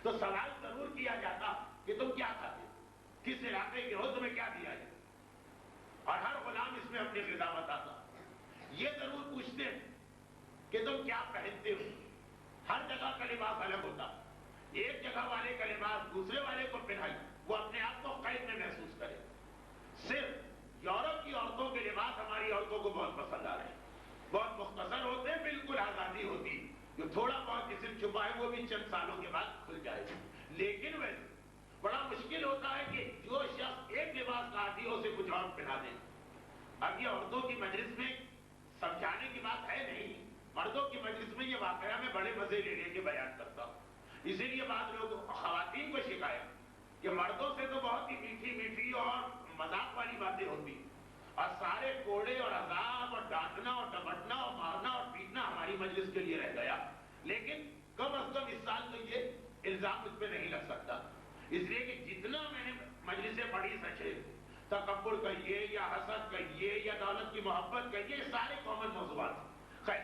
S2: تو سوال ضرور کیا جاتا کہ تم کیا کھاتے ہو، کس علاقے کے ہو، تمہیں کیا دیا جائے، اور ہر غلام اس میں اپنی غذا بتاتا۔ یہ ضرور پوچھتے ہیں کہ تم کیا پہنتے ہو، ہر جگہ کا لباس الگ ہوتا، ایک جگہ والے کا لباس دوسرے والے کو پہنائی وہ اپنے آپ کو قید میں محسوس کرے۔ صرف یورپ کی عورتوں کے لباس ہماری عورتوں کو بہت پسند آ رہے ہیں، بہت مختصر ہوتے ہیں، بالکل آزادی ہوتی، جو تھوڑا بہت جسم چھپا ہے وہ بھی چند سالوں کے بعد کھل جائے گا۔ لیکن ویسے بڑا مشکل ہوتا ہے کہ جو شخص ایک لباس کا عادی ہو اسے کچھ اور پہنا دیں۔ اب یہ عورتوں کی مجلس میں سمجھانے کی بات ہے نہیں، مردوں کی مجلس میں یہ واقعہ میں بڑے مزے لے کے بیان کرتا ہوں۔ اسی لیے بعض لوگ خواتین کو شکایت کہ مردوں سے تو بہت ہی میٹھی میٹھی اور مذاق والی باتیں ہوتی، اور سارے کوڑے اور عذاب اور ڈانٹنا اور ڈپٹنا اور مارنا اور پیٹنا ہماری مجلس کے لیے رہ گیا۔ لیکن کم از کم اس سال تو یہ الزام اس پہ نہیں لگ سکتا، اس لیے کہ جتنا میں نے مجلسیں پڑھی سچے تکبر کہیے یا حسد کہیے یا دولت کی محبت کہیے، یہ سارے کامن موضوعات ہیں۔ خیر،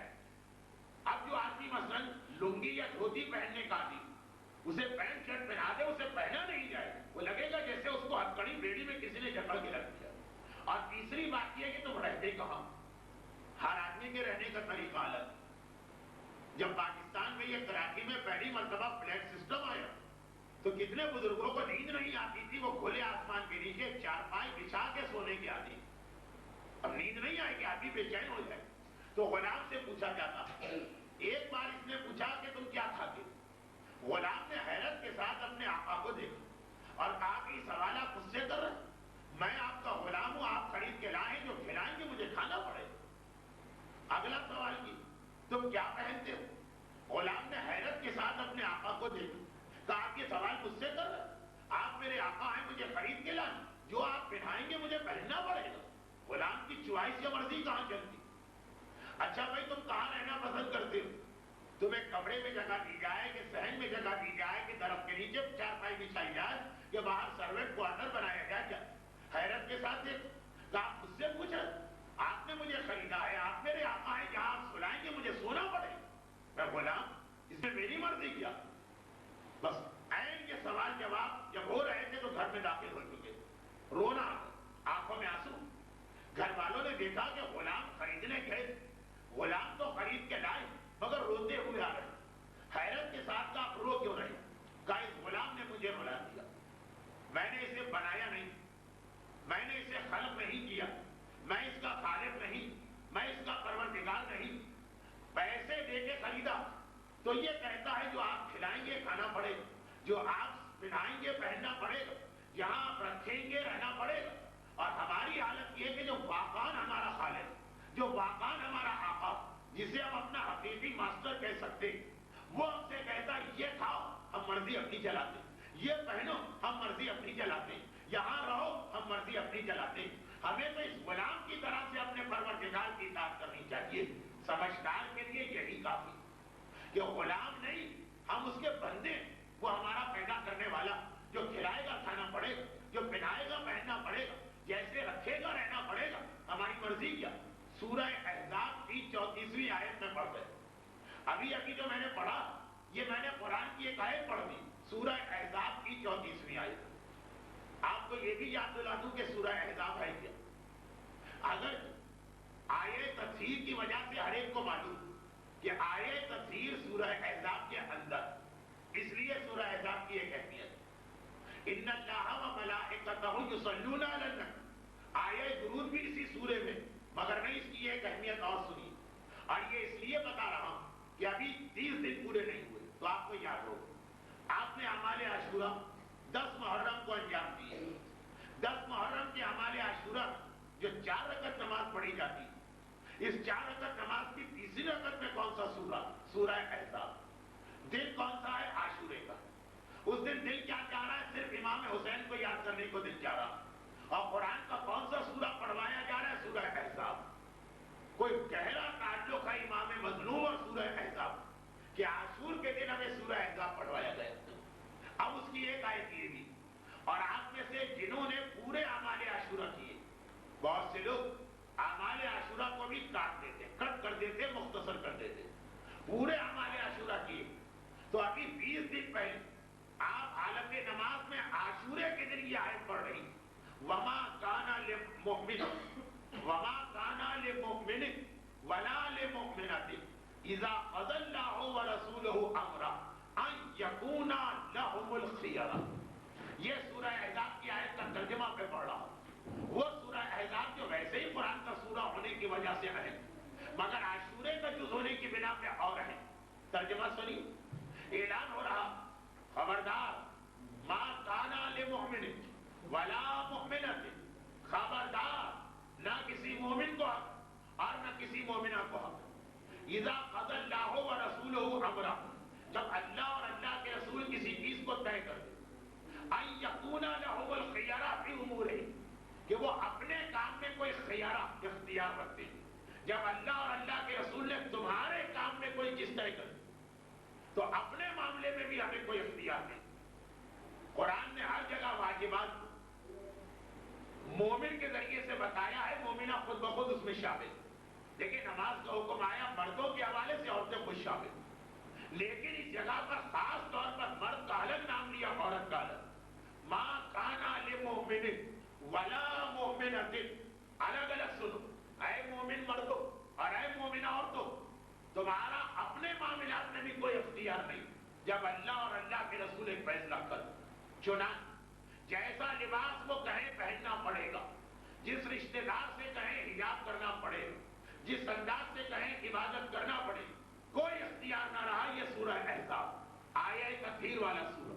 S2: اب جو آدمی مثلا لنگی یا دھوتی پہننے کا آدمی، اسے پینٹ شرٹ پہنا دے، اسے پہنا نہیں جائے، وہ لگے گا جیسے اس کو ہتکڑی بیڑی میں کسی نے جکڑ کے رکھ دیا۔ اور تیسری بات یہ ہے کہ تم رہتے کہاں، ہر آدمی کے رہنے کا طریقہ الگ۔ جب پاکستان میں یہ کراچی میں پہلی مرتبہ فلیٹ سسٹم آیا تو کتنے بزرگوں کو نیند نہیں آتی تھی، وہ کھلے آسمان کے نیچے چارپائی بچھا کے سونے کے عادی، اب نیند نہیں آئے کہ آدمی بے چین ہو جائے۔ تو غلام سے پوچھا جاتا، ایک بار اس نے پوچھا کہ تم کیا کھاتے ہو، غلام نے حیرت کے ساتھ اپنے آقا کو دیکھا اور کہا کہ یہ سوال آپ مجھ سے کر رہے ہیں، میں آپ کا غلام ہوں، آپ خرید کے لائیں، جو کھلائیں گے مجھے کھانا پڑے گا۔ اگلا سوال کی، تم کیا پہنتے ہو، غلام نے حیرت کے ساتھ اپنے آقا کو دیکھا، کہا آپ یہ سوال مجھ سے کر رہے ہیں، آپ میرے آقا ہیں، مجھے خرید کے لائیں، جو آپ پہنائیں گے مجھے پہننا پڑے گا. غلام کی چوائس یا مرضی کہاں چلتی؟ اچھا بھائی تم کہاں رہنا پسند کرتے ہو؟ تمہیں کمرے میں جگہ دی جائے کہ صحن میں جگہ دی جائے کہ درخت کے نیچے چارپائی بچھائی جائے کہ باہر سروینٹ کوارٹر بنایا جائے؟ کیا حیرت کے ساتھ دیکھو، آپ مجھ سے پوچھ رہے آپ نے مجھے خریدا ہے، آپ میرے آقا ہیں، جہاں آپ سلائیں گے مجھے سونا پڑے گا. میں غلام، اس میں میری مرضی کیا؟ بس عین یہ سوال جواب جب ہو رہے تھے تو گھر میں داخل ہو چکے. رونا آنکھوں میں آنسو. گھر والوں نے دیکھا کہ غلام خریدنے گئے، غلام تو خرید کے لائے مگر روتے ہوئے آ رہے. حیرت کے ساتھ کہا آپ رو کیوں رہے؟ کہا اس غلام نے مجھے رلا دیا، میں نے اسے بنایا نہیں، میں نے اسے خلق نہیں کیا، میں اس کا خالق نہیں، میں اس کا پروردگار نہیں. پیسے دے کے خریدا تو یہ کہتا ہے جو آپ کھلائیں گے کھانا پڑے گا، جو آپ پہنائیں گے پہننا پڑے گا، جہاں آپ رکھیں گے رہنا پڑے گا. اور ہماری حالت یہ کہ جو واقعان ہمارا خالق، جو واقعان ہمارا آقا، جسے ہم اپنا حقیقی ماسٹر کہہ سکتے، وہ ہم سے کہتا یہ کھاؤ ہم مرضی اپنی چلاتے، یہ پہنو ہم مرضی اپنی چلاتے، یہاں رہو ہم مرضی اپنی چلاتے. ہمیں تو اس غلام کی طرح سے اپنے پروردگار کی اطاعت کرنی چاہیے. سمجھدار کے لیے یہی کافی کہ غلام نہیں، ہم اس کے بندے، وہ ہمارا پیدا کرنے والا، جو کھلائے گا کھانا پڑے گا، جو پہنائے گا پہننا پڑے گا، جیسے رکھے گا رہنا پڑے گا. ہماری مرضی کیا؟ سورہ احزاب کی 34ویں آیت میں پڑھ گئے. ابھی جو میں نے پڑھا یہ میں نے قرآن کی ایک آیت پڑھ دی، سورہ احزاب کی 34ویں آیت. آپ کو یہ بھی یاد دلا دوں کہ سورہ احزاب ہے کیا. اگر آیے تفسیر کی وجہ سے ہر ایک کو معلوم کہ آیے تفسیر سورہ احزاب کے اندر، اس لیے سورہ احزاب کی ایک اہمیت ہے. ان اللہ و ملائکتہ یصلون علی النبی، آیے درود بھی اسی سورے میں، مگر میں اس کی ایک اہمیت اور سنی. اور یہ اس لیے بتا رہا ہوں کہ ابھی 30 دن پورے نہیں ہوئے تو آپ کو یاد ہو آپ نے اعمال عاشورہ 10 محرم کو انجام دیے. 10 محرم کے اعمال عاشورہ جو 4 رکعت نماز پڑھی جاتی، اس 4 رکعت نماز کی تیسری رکعت میں کون سا سورہ؟ سورہ احزاب. دل کون سا ہے؟ عاشورے کا. اس دن دل کیا چاہ رہا ہے؟ صرف امام حسین کو یاد کرنے کو دل چاہ رہا. اور قرآن کا کون سا سورہ پڑھوایا جا رہا ہے؟ سورہ احزاب. کوئی گہرا تعلق ہے امام مظلوم اور سورہ احزاب کہ عاشور کے دن ہمیں سورہ احزاب پڑھوایا گیا. اب اس کی ایک آیت یہ بھی، اور آپ میں سے جنہوں نے پورے اعمال عاشورہ کیے، بہت سے لوگ اعمال عاشورہ کو بھی کاٹ دیتے، کٹ کر دیتے، مختصر کر دیتے. پورے اعمال عاشورہ کیے تو ابھی 20 دن پہلے آپ حالت نماز میں عاشورے کے دن یہ آیت پڑھ رہی، وما کان للمؤمن وما کان للمؤمن ولا للمؤمنۃ اذا قضى الله ورسوله امرا ان يكون لهم الخيرہ. یہ سورہ احزاب کی آیت کا ترجمہ پہ پڑھ رہا ہوں. وہ سورہ احزاب جو ویسے ہی قرآن کا سورہ ہونے کی وجہ سے ہے مگر عاشورے کا جز ہونے کی بنا پہ اور ہے. ترجمہ سنی، اعلان ہو رہا خبردار ما کان للمؤمن ولا مؤمنۃ، خبردار نہ کسی مومن کو حق اور نہ کسی مومنہ کو حق. اذا قضى الله ورسوله امرا، جب اللہ اور اللہ کے رسول کسی چیز کو طے کر دے، ان یکون لهم الخیارہ فی امورہم، کہ وہ اپنے کام میں کوئی خیارہ اختیار رکھتے ہیں. جب اللہ اور اللہ کے رسول نے تمہارے کام میں کوئی چیز طے کر دی تو اپنے معاملے میں بھی ہمیں کوئی اختیار نہیں. قرآن نے ہر جگہ واجبات مومن کے ذریعے سے بتایا ہے، مومنہ خود بخود اس میں شامل. لیکن نماز کا حکم آیا مردوں کے حوالے سے، عورتیں خود شامل. لیکن اس جگہ پر خاص طور پر مرد کا الگ نام لیا، عورت کا الگ. ما کانا للمؤمن ولا مؤمنۃ، الگ الگ سنو. اے مومن مردوں اور اے مومنہ عورتوں، تمہارا اپنے معاملات میں بھی کوئی اختیار نہیں جب اللہ اور اللہ کے رسول ایک فیصلہ کر. چنانچہ جیسا لباس وہ کہیں پہننا پڑے گا، جس رشتہ دار سے کہیں حجاب کرنا پڑے گا، جس انداز سے کہیں عبادت کرنا پڑے گا، کوئی اختیار نہ رہا. یہ سورہ احزاب، آیہ تطہیر والا سورہ،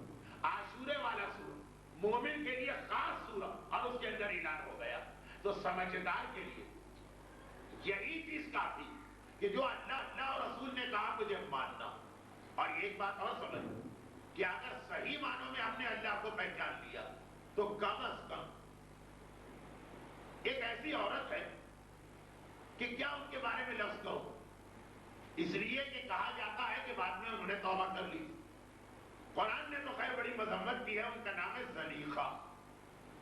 S2: عاشورے والا سورہ، مومن کے لیے خاص سورہ، اور اس کے اندر اعلان ہو گیا. تو سمجھدار کے لیے یہی چیز کافی کہ جو اللہ اور رسول نے کہا مجھے ماننا. اور ایک بات اور سمجھ کہ اگر صحیح معنوں میں ہم نے اللہ کو پہچان لیا تو کم از کم ایسی عورت ہے کہ کیا ان کے بارے میں لفظ کہو، اس لیے کہ کہا جاتا ہے کہ بعد میں انہوں نے توبہ کر لی. قرآن نے تو خیر بڑی مذمت کی ہے. ان کا نام ہے زلیخا.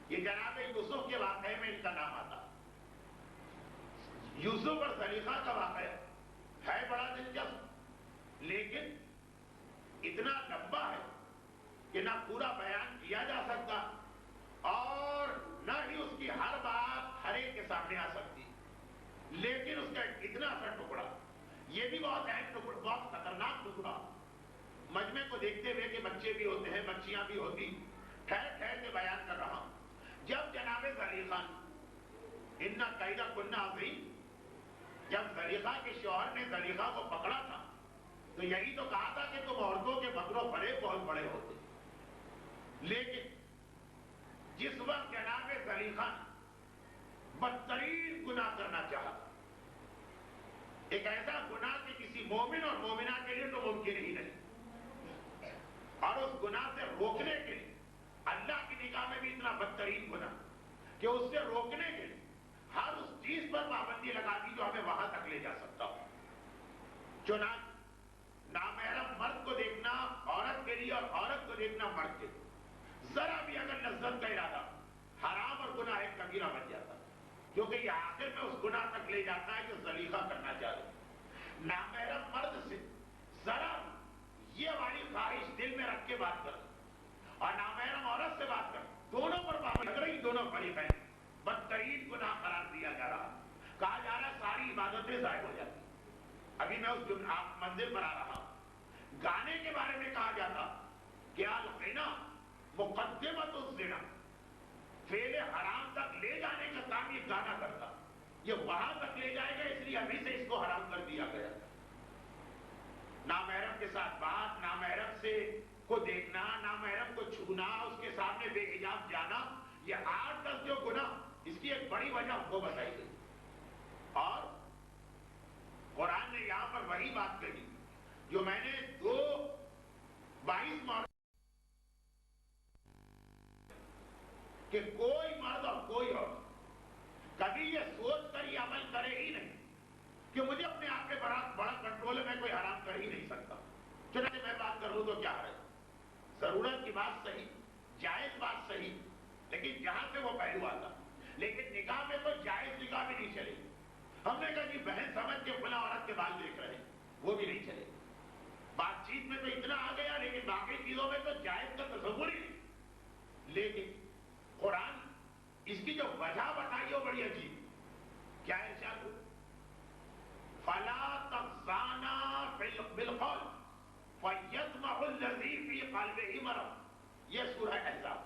S2: یہ جناب یوسف کے واقعے میں ان کا نام آتا. یوسف اور زلیخا کا واقعہ ہے بڑا دلچسپ، لیکن اتنا لمبا ہے کہ نہ پورا بیان کیا جا سکتا اور نہ ہی اس کی ہر بات ہر ایک کے سامنے آ سکتی. لیکن اس کا اتنا سا ٹکڑا، یہ بھی بہت اہم ٹکڑا، بہت خطرناک ٹکڑا. مجمع کو دیکھتے ہوئے کہ بچے بھی ہوتے ہیں، بچیاں بھی ہوتی، ٹھہر ٹھہر کے بیان کر رہا ہوں. جب جناب زلیخا ان قیدہ کنہ عظیم، جب زلیخا کے شوہر نے زلیخا کو پکڑا تھا تو یہی تو کہا تھا کہ تم عورتوں کے مکر و فریب بہت بڑے ہوتے. لیکن جس وقت جناب زلیخا بدترین گناہ کرنا چاہا، ایک ایسا گناہ کہ کسی مومن اور مومنہ کے لیے تو ممکن ہی نہیں، اور اس گناہ سے روکنے کے لیے اللہ کی نگاہ میں بھی اتنا بدترین گناہ کہ اس سے روکنے کے لیے ہر اس چیز پر پابندی لگا دی جو ہمیں وہاں تک لے جا سکتا ہو. چنانچہ نامحرم مرد کو دیکھنا عورت کے لیے اور عورت کو دیکھنا مرد کے لیے ذرا بھی اگر لذت کا ارادہ حرام اور گناہ کبیرہ بن جاتا، کیونکہ یہ آخر میں اس گناہ تک لے جاتا ہے جو زلیخا کرنا چاہے. نامحرم مرد سے ذرا یہ والی خواہش دل میں رکھ کے بات کر اور نامحرم عورت سے بات کر، دونوں پر پابندی لگ رہی، دونوں فریقین بدترین گناہ قرار دیا جا رہا. کہا جا رہا ساری عبادتیں ضائع ہو جاتی. ابھی میں اس منزل پر آ رہا ہوں. گانے کے بارے میں کہا جاتا کہ الغنا مقدمۃ الزنا، فعل حرام تک لے جانے کا کام یہ گانا کرتا. یہ وہاں تک لے جائے گا، اس لیے ابھی سے اس کو حرام کر دیا گیا. نامحرم کے ساتھ بات، نامحرم سے کو دیکھنا، نامحرم کو چھونا، اس کے سامنے بے حجاب جانا، یہ 8-10 جو گناہ، اس کی ایک بڑی وجہ وہ بتائی گئی. اور قرآن نے یہاں پر وہی بات کہی جو میں نے 2:22 کہ کوئی مرد اور کوئی عورت کبھی یہ سوچ کر یہ عمل کرے ہی نہیں کہ مجھے اپنے آپ پہ بڑا کنٹرول ہے، میں کوئی حرام کر ہی نہیں سکتا. چنانچہ میں بات کر لوں تو کیا ہے، ضرورت کی بات صحیح، جائز بات صحیح، لیکن جہاں سے وہ پہلو آتا. لیکن نکاح میں تو جائز نکاح بھی نہیں چلے. ہم نے کہا جی بہن سمجھ کے فلاں عورت کے بال دیکھ رہے ہیں، وہ بھی نہیں چلے. بات چیت میں تو اتنا آ گیا، لیکن باقی چیزوں میں تو جائز کا تصور ہی نہیں. لیکن قرآن اس کی جو وجہ بتائی وہ بڑی عجیب. کیا ارشاد ہو؟ فَلَا تَخْضَعْنَا بِالْقَوْلِ فَيَطْمَعُ الَّذِي فِي قَلْبِهِ مَرَضٌ. یہ سورہ احزاب،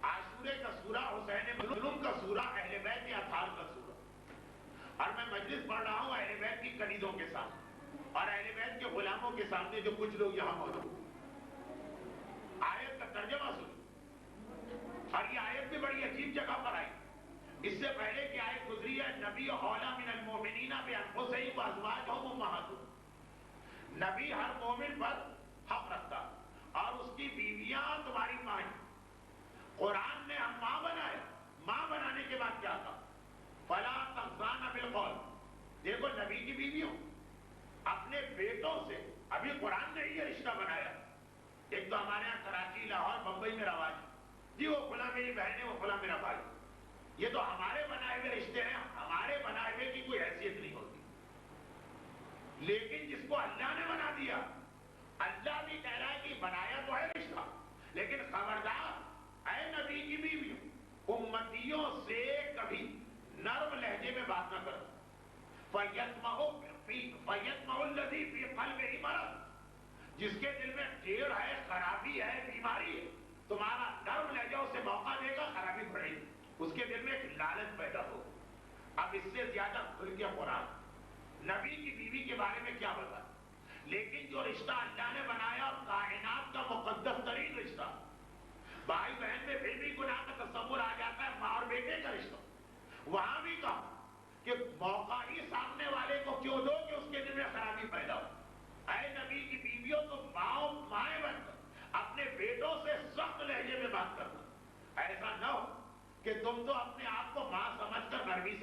S2: عاشورے کا سورہ، حسین مظلوم کا سورہ، اہل بیت کے اطہار کا سورہ. اور میں مجلس پڑھ رہا ہوں اہل بیت کی کنیزوں کے ساتھ اور اہل بیت کے غلاموں کے سامنے جو کچھ لوگ یہاں موجود. آیت کا ترجمہ سنو. اور یہ آیت بھی بڑی عجیب جگہ پر آئی. اس سے پہلے کی آیت گزری ہے نبی اولیٰ من المؤمنین بانفسہم وازواجہم امہاتہم. نبی ہر مومن پر حق رکھتا اور اس کی بیویاں تمہاری ماں ہیں. قرآن نے ہم ماں بنائے. ماں بنانے کے بعد کیا تھا؟ فلا تخضعن بالقول. دیکھو نبی کی بیویوں اپنے بیٹوں سے، ابھی قرآن نے یہ رشتہ بنایا. ایک تو ہمارے یہاں کراچی، لاہور، بمبئی میں رواج ہے جی وہ فلاں میری بہن ہے، وہ فلاں میرا بھائی. یہ تو ہمارے بنائے ہوئے رشتے ہیں، ہمارے بنائے ہوئے کی کوئی حیثیت نہیں ہوتی. لیکن جس کو اللہ نے بنا دیا، اللہ بھی کہہ رہا ہے کہ بنایا تو ہے رشتہ، لیکن خبردار اے نبی کی بیویوں، امتیوں سے کبھی نرم لہجے میں بات نہ کرو. فَيَطْمَعُ الَّذِي فِي قَلْبِهِ مَرَضٌ. جس کے دل میں ٹیڑھ ہے، خرابی ہے، بیماری ہے، تمہارا نرم لہجہ اسے موقع دے گا، خرابی بڑھے گی، اس کے دل میں ایک لالچ پیدا ہو. اب اس سے زیادہ کھل کے قرآن نبی کی بیوی کے بارے میں کیا بتا. لیکن جو رشتہ اللہ نے بنایا کائنات کا مقدس ترین رشتہ، بھائی بہن میں پھر بھی گناہ کا تصور آ جاتا ہے، ماں اور بیٹے کا رشتہ. وہاں بھی کہا کہ موقع ہی سامنے والے کو کیوں دو کہ اس کے دل میں خرابی پیدا ہو. اے نبی کی بیویوں تم مائیں بن کر اپنے بیٹوں سے سخت لہجے میں بات کرنا. ایسا نہ ہو کہ تم تو اپنے آپ کو ماں سمجھ کر نرمی سے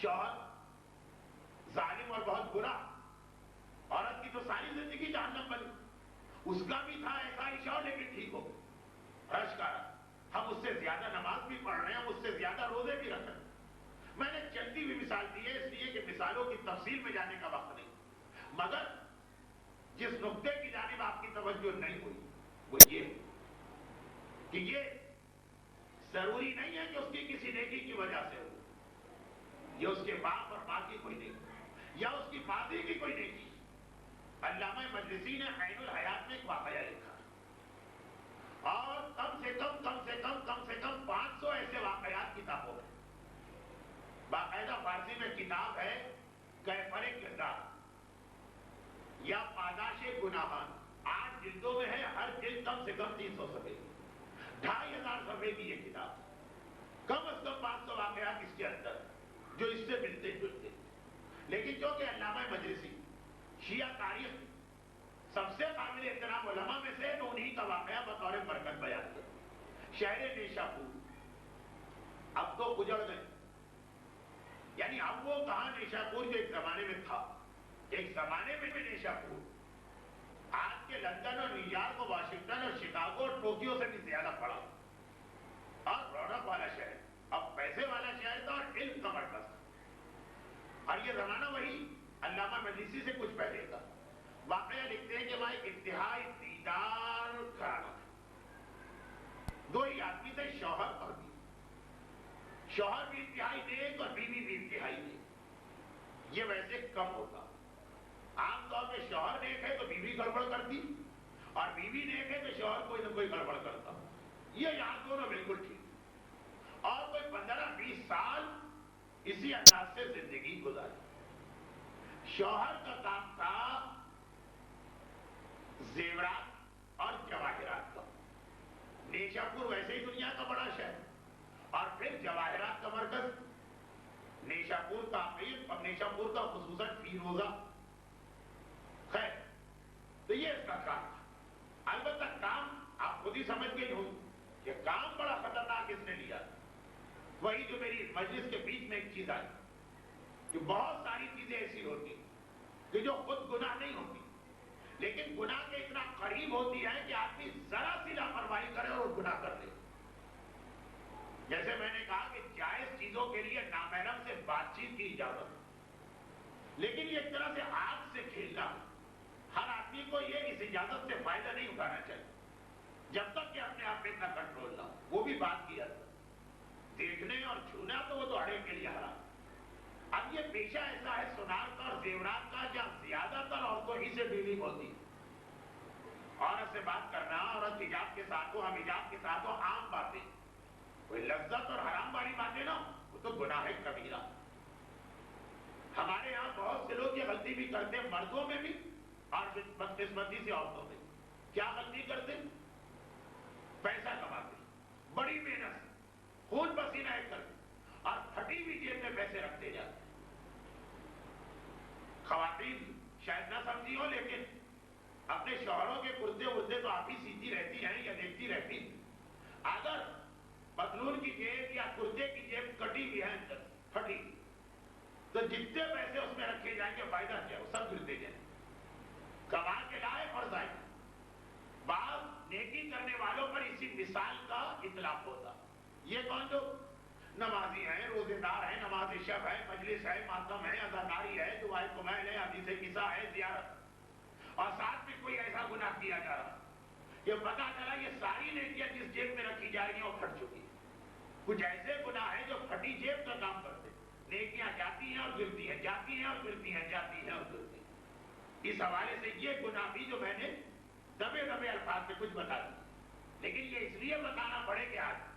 S2: شوہر ظالم اور بہت برا، عورت کی تو ساری زندگی جہنم بنی، اس کا بھی تھا ایسا ہی شوہر لیکن ٹھیک ہو گیا، رش کا ہم اس سے زیادہ نماز بھی پڑھ رہے ہیں، ہم اس سے زیادہ روزے بھی رکھ رہے ہیں۔ میں نے چلتی ہوئی مثال دی ہے اس لیے کہ مثالوں کی تفصیل میں جانے کا وقت نہیں، مگر جس نقطے کی جانب آپ کی توجہ نہیں ہوئی وہ یہ کہ یہ ضروری نہیں ہے کہ اس کی کسی نیکی کی وجہ سے ہو، یہ اس کے باپ اور ماں کی کوئی نیکی یا اس کی ماضی کی کوئی نیکی۔ علامہ مجلسی نے عین الحیات میں ایک واقعہ لکھا اور کم سے کم 500 ایسے واقعات کتابوں میں، باقاعدہ فارسی میں کتاب ہے کیفر کردار یا پاداش گناہان، 8 جلدوں میں ہے، ہر جلد کم سے کم 300 صفحے، 2500 صفحے کی یہ کتاب، کم از کم 500 واقعات اس کے اندر جو اس سے ملتے جلتے، لیکن چونکہ علامہ مجلسی شیعہ تاریخ سب سے قابل احترام علماء میں سے، تو انہی کا واقعہ بطور برکت بیان کیا۔ شہر نیشاپور اب تو اجڑ گئے، یعنی اب وہ کہاں نیشاپور جو ایک زمانے میں تھا، ایک زمانے میں بھی نیشاپور آج کے لندن اور نیو یارک اور واشنگٹن اور شکاگو اور ٹوکیو سے بھی زیادہ پڑا اور رونق والا شہر، اب پیسے والا شہر تھا اور علم کا مرکز تھا، اور یہ زمانہ وہی علامہ مجلسی سے کچھ پہلے کا واقعہ لکھتے ہیں کہ وہاں ایک انتہائی دیندار گھرانہ تھا، دو ہی آدمی تھے، شوہر اور بیوی، شوہر بھی انتہائی نیک اور بیوی بھی انتہائی نیک۔ یہ ویسے کم ہوتا، عام طور پہ شوہر نیک ہے تو بیوی گڑبڑ کرتی اور بیوی نیک ہے تو شوہر کوئی نہ کوئی گڑبڑ کرتا، یہ یہاں دونوں بالکل ٹھیک، اور کوئی 15-20 سال اسی انداز سے زندگی گزاری۔ شوہر کا کام تھا زیورات اور جواہرات کا، نیشاپور ویسے ہی دنیا کا بڑا شہر اور پھر جواہرات کا مرکز، نیشاپور کا امیر اور نیشاپور کا خصوصاً فیروزہ، خیر تو یہ اس کا کام تھا۔ البتہ کام آپ خود ہی سمجھ گئی ہوں کہ کام بڑا خطرناک اس نے لیا، وہی جو میری مجلس کے بیچ میں ایک چیز آئی کہ بہت ساری چیزیں ایسی ہوتی کہ جو خود گناہ نہیں ہوتی لیکن گناہ کے اتنا قریب ہوتی ہے کہ آدمی ذرا سی لاپرواہی کرے اور گناہ کر لے۔ جیسے میں نے کہا کہ جائز چیزوں کے لیے نامحرم سے بات چیت کی اجازت، لیکن یہ ایک طرح سے آگ سے کھیلنا، ہر آدمی کو یہ اس اجازت سے فائدہ نہیں اٹھانا چاہیے جب تک کہ اپنے آپ میں اتنا کنٹرول نہ ہو، وہ بھی بات کیا دیکھنے اور چھونا تو وہ تو ہر ایک کے لیے حرام۔ اب یہ پیشہ ایسا ہے سونار کا اور زیورات کا جہاں زیادہ تر عورتوں ہی سے ڈیلنگ ہوتی ہے، عورت سے بات کرنا، عورت حجاب کے ساتھ ہو، ہم حجاب کے ساتھ ہو، عام باتیں، کوئی لذت اور حرام والی باتیں نا، وہ تو گناہ کبیرہ۔ ہمارے یہاں بہت سے لوگ یہ غلطی بھی کرتے ہیں، مردوں میں بھی اور بدقسمتی سے عورتوں میں، کیا غلطی کرتے؟ پیسہ کماتے بڑی محنت سے، خون پسینہ ایک کرتے اور پھٹی ہوئی جیب میں پیسے رکھتے جاتے۔ خواتین شاید نہ سمجھی ہو لیکن اپنے شوہروں کے کرتے ورتے تو آپ ہی سیتی رہتی ہیں یا دیکھتی رہتی ہیں، اگر پتلون کی جیب یا کرتے کی جیب کٹی ہوئی ہے اندر پھٹی تو جتنے پیسے اس میں رکھے جائیں گے فائدہ کیا، وہ سب گرتے جائیں، کما کے لائے اور ضائع۔ بعض نیکی کرنے والوں پر اسی مثال کا اطلاق ہوتا، یہ کون لوگ نمازی ہیں، روزے دار ہیں، نماز شب ہے، مجلس ہے، ماتم ہے، اداکاری ہے، دعائے کمیل ہے، حدیث قصہ ہے، زیارت، اور ساتھ میں کوئی ایسا گناہ کیا جا رہا کہ پتا چلا یہ ساری نیکیاں جس جیب میں رکھی جا رہی ہیں وہ پھٹ چکی، کچھ ایسے گناہ ہیں جو پھٹی جیب کا کام کرتے، نیکیاں جاتی ہیں اور گرتی ہیں، جاتی ہیں اور گرتی ہیں، جاتی ہیں اور گرتی ہیں۔ اس حوالے سے یہ گناہ بھی جو میں نے دبے دبے الفاظ سے کچھ بتا دیا، لیکن یہ اس لیے بتانا پڑے کہ آج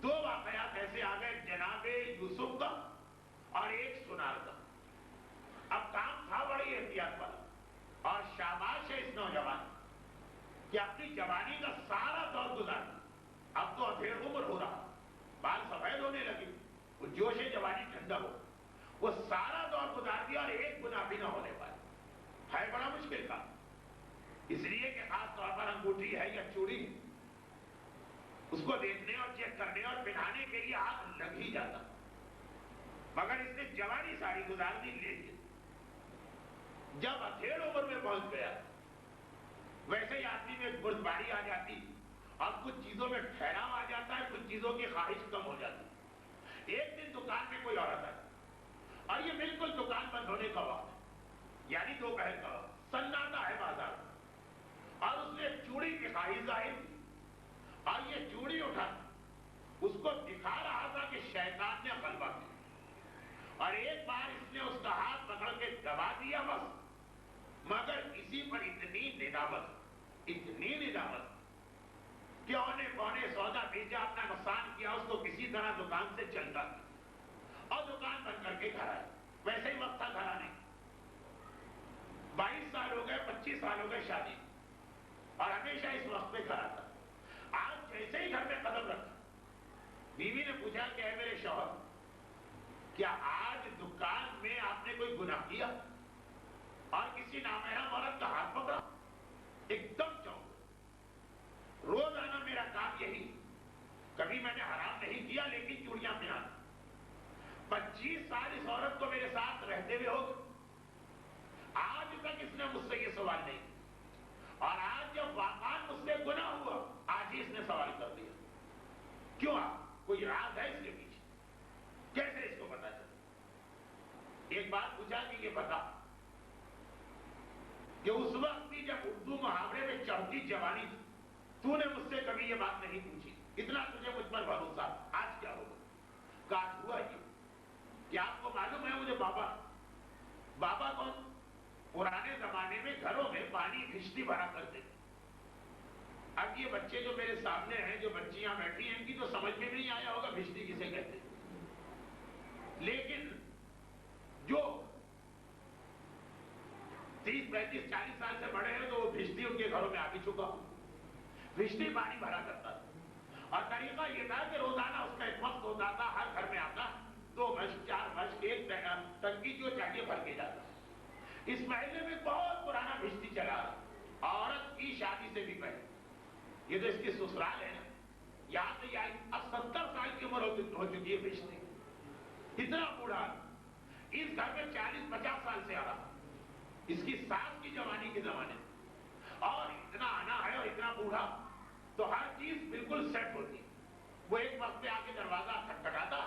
S2: دو واقعات ایسے آ گئے، جناب یوسف کا اور ایک سونار کا۔ اب کام تھا بڑی احتیاط والا اور شاباش ہے اس نوجوان کہ اپنی جوانی کا سارا دور گزار، اب تو ادھیڑ عمر ہو رہا، بال سفید ہونے لگے، وہ جوش جوانی ٹھنڈا ہو، وہ سارا دور گزار دیا اور ایک گناہ بھی نہ ہونے پائے، ہے بڑا مشکل کام، اس لیے کہ خاص طور پر انگوٹھی ہے یا چوڑی ہے، اس کو دیکھنے اور چیک کرنے اور پہنانے کے لیے ہاتھ لگ ہی جاتا، مگر اس نے جوانی ساری گزار دی لے لی. جب ادھیڑ عمر میں پہنچ گیا ویسے ہی آدمی میں ایک بردباری آ جاتی اور کچھ چیزوں میں ٹھہراؤ آ جاتا ہے, کچھ چیزوں کی خواہش کم ہو جاتی. ایک دن دکان میں کوئی عورت آئی اور یہ بالکل دکان بند ہونے کا وقت ہے, یعنی دوپہر کا وقت, سناٹا ہے بازار میں, اور اس نے چوڑی کی خواہش ظاہر کی اور یہ چوڑی اٹھا اس کو دکھا رہا تھا کہ شیطان نے غلبہ کیا, اور ایک بار اس نے اس کا ہاتھ پکڑ کے دبا دیا بس. مگر اسی پر اتنی ندامت کہ اونے پونے سودا بیچا, اپنا نقصان کیا, اس کو کسی طرح دکان سے چلتا اور دکان بند کر کے گھر آئے. ویسے ہی وقت تھا گھر آنے, 22 سال ہو گئے, 25 سال ہو گئے شادی, اور ہمیشہ اس وقت پہ گھر آتا. آج جیسے ہی گھر میں قدم رکھا, بیوی نے پوچھا کہ اے میرے شوہر, کیا آج دکان میں آپ نے کوئی گناہ کیا اور کسی نامحرم عورت کا ہاتھ پکڑا؟ ایک دم چونک. روزانہ میرا کام یہی, کبھی میں نے حرام نہیں کیا لیکن چوڑیاں پہنا. 25 سال اس عورت کو میرے ساتھ رہتے ہوئے ہو گئے, آج تک اس نے مجھ سے یہ سوال نہیں کیا, اور آج جب واقعا مجھ سے گناہ ہوا آج ہی اس نے سوال کر دیا. کیوں؟ کوئی راز ہے اس کے پیچھے؟ کیسے اس کو پتا چلا؟ ایک بات پوچھا کہ یہ بتا کہ اس وقت بھی جب اردو محاورے میں چڑھتی جوانی تھی, تو نے مجھ سے کبھی یہ بات نہیں پوچھی, اتنا تجھے مجھ پر بھروسہ, آج کیا ہوگا؟ کاش ہوا یہ کہ آپ کو معلوم ہے مجھے بابا کون؟ پرانے زمانے میں گھروں میں پانی بھشتی بھرا کرتے تھے. اب یہ بچے جو میرے سامنے ہیں, جو بچیاں بیٹھی ہیں, ان کی تو سمجھ میں نہیں آیا ہوگا بھشتی کسے کہتے ہیں, لیکن جو 30, 35, 40 سال سے بڑے ہیں تو وہ بھشتی ان کے گھروں میں آ بھی چکا. بھشتی پانی بھرا کرتا تھا, اور طریقہ یہ تھا کہ روزانہ اس کا ایک وقت ہوتا تھا, ہر گھر میں آتا 2 مشق 4 مشق, ایک ٹنکی جو چاہیے بھر کے جاتا. اس محلے میں بہت پرانا بھشتی چلا رہا, عورت کی شادی سے بھی پہلے. یہ تو اس کی سسرال ہے نا, یہاں سے اب 70 سال کی عمر ہو چکی ہے بھشتی, اتنا بوڑھا. اس گھر میں 40-50 سال سے آ رہا, اس کی ساس کی جوانی کے زمانے, اور اتنا آنا ہے اور اتنا بوڑھا, تو ہر چیز بالکل سیٹ ہوتی. وہ ایک وقت پہ آ کے دروازہ کھٹکھٹاتا,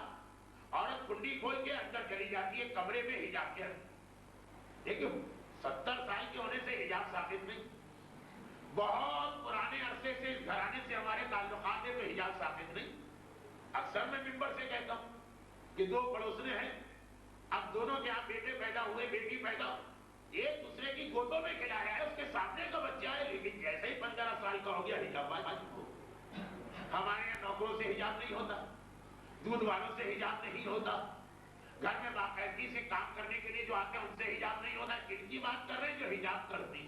S2: عورت کنڈی کھول کے اندر چلی جاتی ہے, کمرے میں حجاب کے. لیکن 70 سال کے ہونے سے حجاب ثابت نہیں, بہت پرانے عرصے سے اس گھرانے سے ہمارے تعلقات ہیں تو حجاب ثابت نہیں. اکثر میں ممبر سے کہتا ہوں کہ 2 پڑوسنے ہیں, اب دونوں کے یہاں بیٹے پیدا ہوئے, بیٹی پیدا ہوئی, ایک دوسرے کی گودوں میں کھلایا ہے, اس کے سامنے کا بچہ ہے, لیکن جیسے ہی 15 سال کا ہو گیا حجاب واجب ہو. ہمارے یہاں نوکروں سے حجاب نہیں ہوتا, دودھ والوں سے حجاب نہیں ہوتا, گھر میں باقاعدگی سے کام کرنے کے لیے جو آتے ہیں ان سے حجاب نہیں ہوتا. کن کی بات کر رہے ہیں؟ جو حجاب کرتی,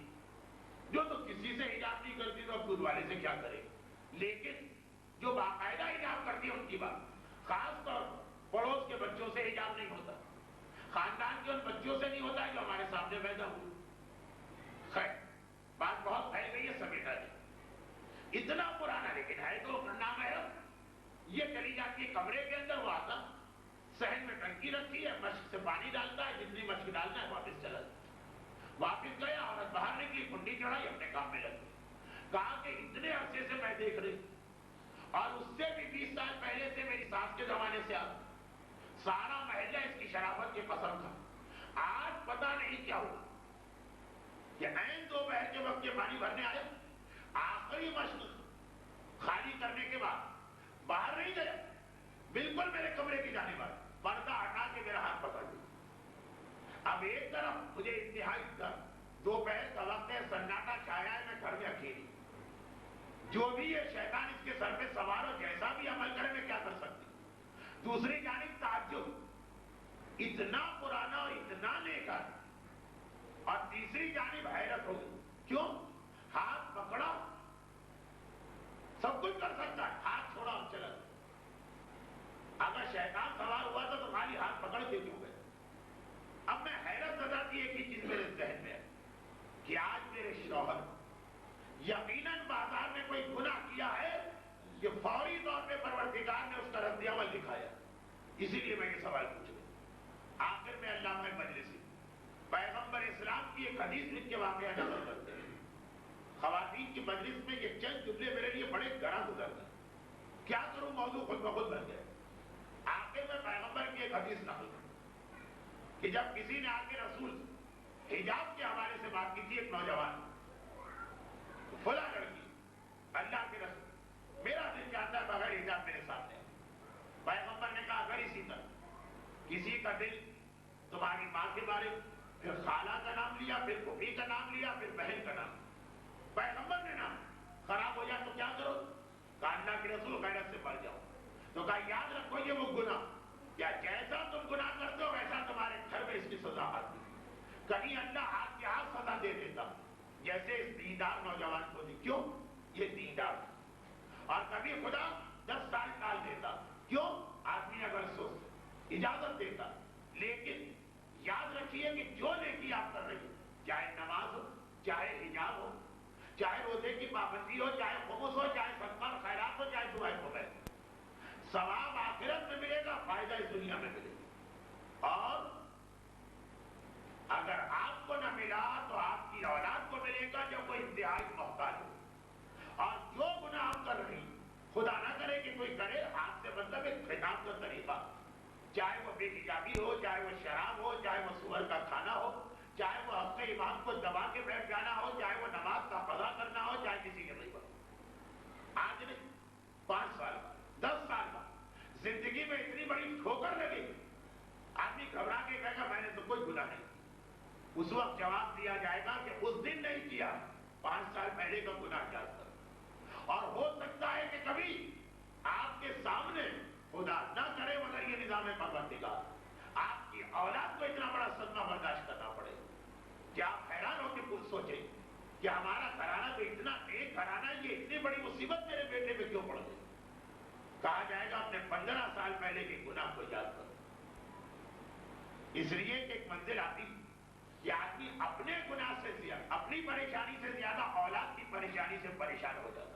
S2: جو تو کسی سے حجاب نہیں کرتی تو اب دودھ والے سے کیا کرے. لیکن جو باقاعدہ حجاب کرتی ہے ان کی بات, خاص طور پڑوس کے بچوں سے حجاب نہیں ہوتا, خاندان کے ان بچوں سے نہیں ہوتا ہے جو ہمارے سامنے پیدا ہوئے. خیر, بات بہت پھیل گئی ہے, سمیٹا جی. اتنا پرانا لیکن ہے تو نام ہے. یہ چلی جاتی ہے کمرے کے اندر, وہ آتا صحن میں ٹنکی رکھی ہے, مشق سے پانی ڈالتا ہے, جتنی مشق ڈالنا ہے واپس چلا جاتا. واپس گیا, عورت باہر نکلی, کنڈی چڑھائی, اپنے کام میں لگی. کہا کہ اتنے عرصے سے میں دیکھ رہی, اور اس سے بھی 20 سال پہلے سے میری ساس کے زمانے سے آتا, سارا محلہ اس کی شرافت کے قسم تھا. آج پتا نہیں کیا ہوا کہ عین دوپہر کے وقت یہ پانی بھرنے آیا, آخری مشق خالی کرنے کے بعد باہر نہیں گیا, بالکل میرے کمرے کی جانے پر پردہ ہٹا کے میرا ہاتھ پکڑ لیا. اب ایک طرف مجھے انتہائی درد, دوپہر کا وقت ہے, سناٹا چھایا ہے, میں گھر میں اکیلی, جو بھی یہ شیطان اس کے سر پہ سوار ہو, جیسا بھی عمل کرے میں کیا کر سکتی. دوسری جانب تعجب, اتنا پرانا اور اتنا نیکا, اور تیسری جانب حیرت ہوگی. کیوں؟ ہاتھ پکڑا, سب کچھ کر سکتا ہے, ہاتھ چھوڑا اور چلا. اگر شیطان سوار ہوا تھا تو خالی ہاتھ پکڑ کے کیوں گئے. اب میں حیرت زدہ تھی, ایک ہی چیز میرے ذہن میں ہے کہ آج میرے شوہر یقیناً بازار میں کوئی گناہ کیا ہے کہ فوری طور پہ پروردگار نے اس کا رد عمل دکھایا, اسی لیے میں یہ سوال پوچھ رہا ہوں. کی ایک حدیث لکھ کے واقعہ نقل کرتے ہیں. خواتین کی مجلس میں یہ چند جملے میرے لیے بڑے گرا گزر گئے. کیا کروں موضوع خود بخود بن گئے. آخر میں پیغمبر کی ایک حدیث نقل کہ جب کسی نے آگے رسول حجاب کے حوالے سے بات کی تھی ایک نوجوان فلاں لڑکی اللہ کے رسول میرا دل چاہتا ہے بغیر حجاب میرے سامنے. پیغمبر نے کہا اگر اسی طرح کسی کا دل تمہاری ماں کے بارے پھر خالہ کا نام لیا پھر پھوپھی کا نام لیا پھر بہن کا نام پیغمبر نے نام خراب ہو جائے تو کیا کرو. کہا اللہ کے رسول غیرت سے مر جاؤ. تو کہا یاد رکھو یہ وہ گناہ کیا جیسا تم گناہ کرتے ہو ویسا تمہارے گھر میں اس کی سزا آتی. کہیں اللہ ہاتھ کے ہاتھ سزا دے دیتا جیسے اس دیندار نوجوان کو دی. کیوں؟ یہ دیندار. اور کبھی خدا 10 سال ٹال دیتا. کیوں؟ آدمی اگر سوچ اجازت دیتا. لیکن یاد رکھیے کہ جو نیکی آپ کر رہی چاہے نماز ہو چاہے حجاب ہو چاہے روزے کی پابندی ہو چاہے خمس ہو چاہے صدقہ خیرات ہو چاہے دعائیں قبول ثواب آخرت میں ملے گا فائدہ اس دنیا میں ملے گا. اور اگر آپ کو نہ ملا تو آپ کی اولاد کو ملے گا جو کوئی انتہائی محتاج ہو. اور جو گناہ آپ کر رہی خدا نہ کرے کہ کوئی کرے ہاتھ سے مطلب ایک خطاب کا طریقہ چاہے وہ بے حجابی ہو چاہے وہ شراب ہو چاہے وہ سور کا کھانا ہو چاہے وہ اپنے امام کو دبا کے بیٹھ جانا ہو چاہے وہ نماز کا قضا کرنا ہو چاہے کسی کے نہیں. آج نہیں 5 سال بعد 10 سال بعد زندگی میں اتنی بڑی ٹھوکر لگے آدمی گھبرا کے کہے گا میں نے تو کوئی گناہ نہیں. اس وقت جواب دیا جائے گا کہ اس دن نہیں کیا 5 سال پہلے کا گناہ کیا تھا. اور ہو سکتا ہے کہ کبھی آپ کے سامنے خدا نہ کرے مگر یہ نظام پروردگار آپ کی اولاد کو اتنا بڑا صدمہ برداشت کرنا پڑے. کیا آپ حیران ہو کے کچھ سوچیں کہ ہمارا گھرانہ تو اتنا ایک گھرانہ یہ اتنی بڑی مصیبت میرے بیٹے پہ کیوں پڑ گئی. کہا جائے گا اپنے 15 سال پہلے کے گناہ کو یاد کرو. اس لیے کہ ایک منزل آتی کہ آدمی اپنے گناہ سے زیادہ اپنی پریشانی سے زیادہ اولاد کی پریشانی سے پریشان ہو جاتا.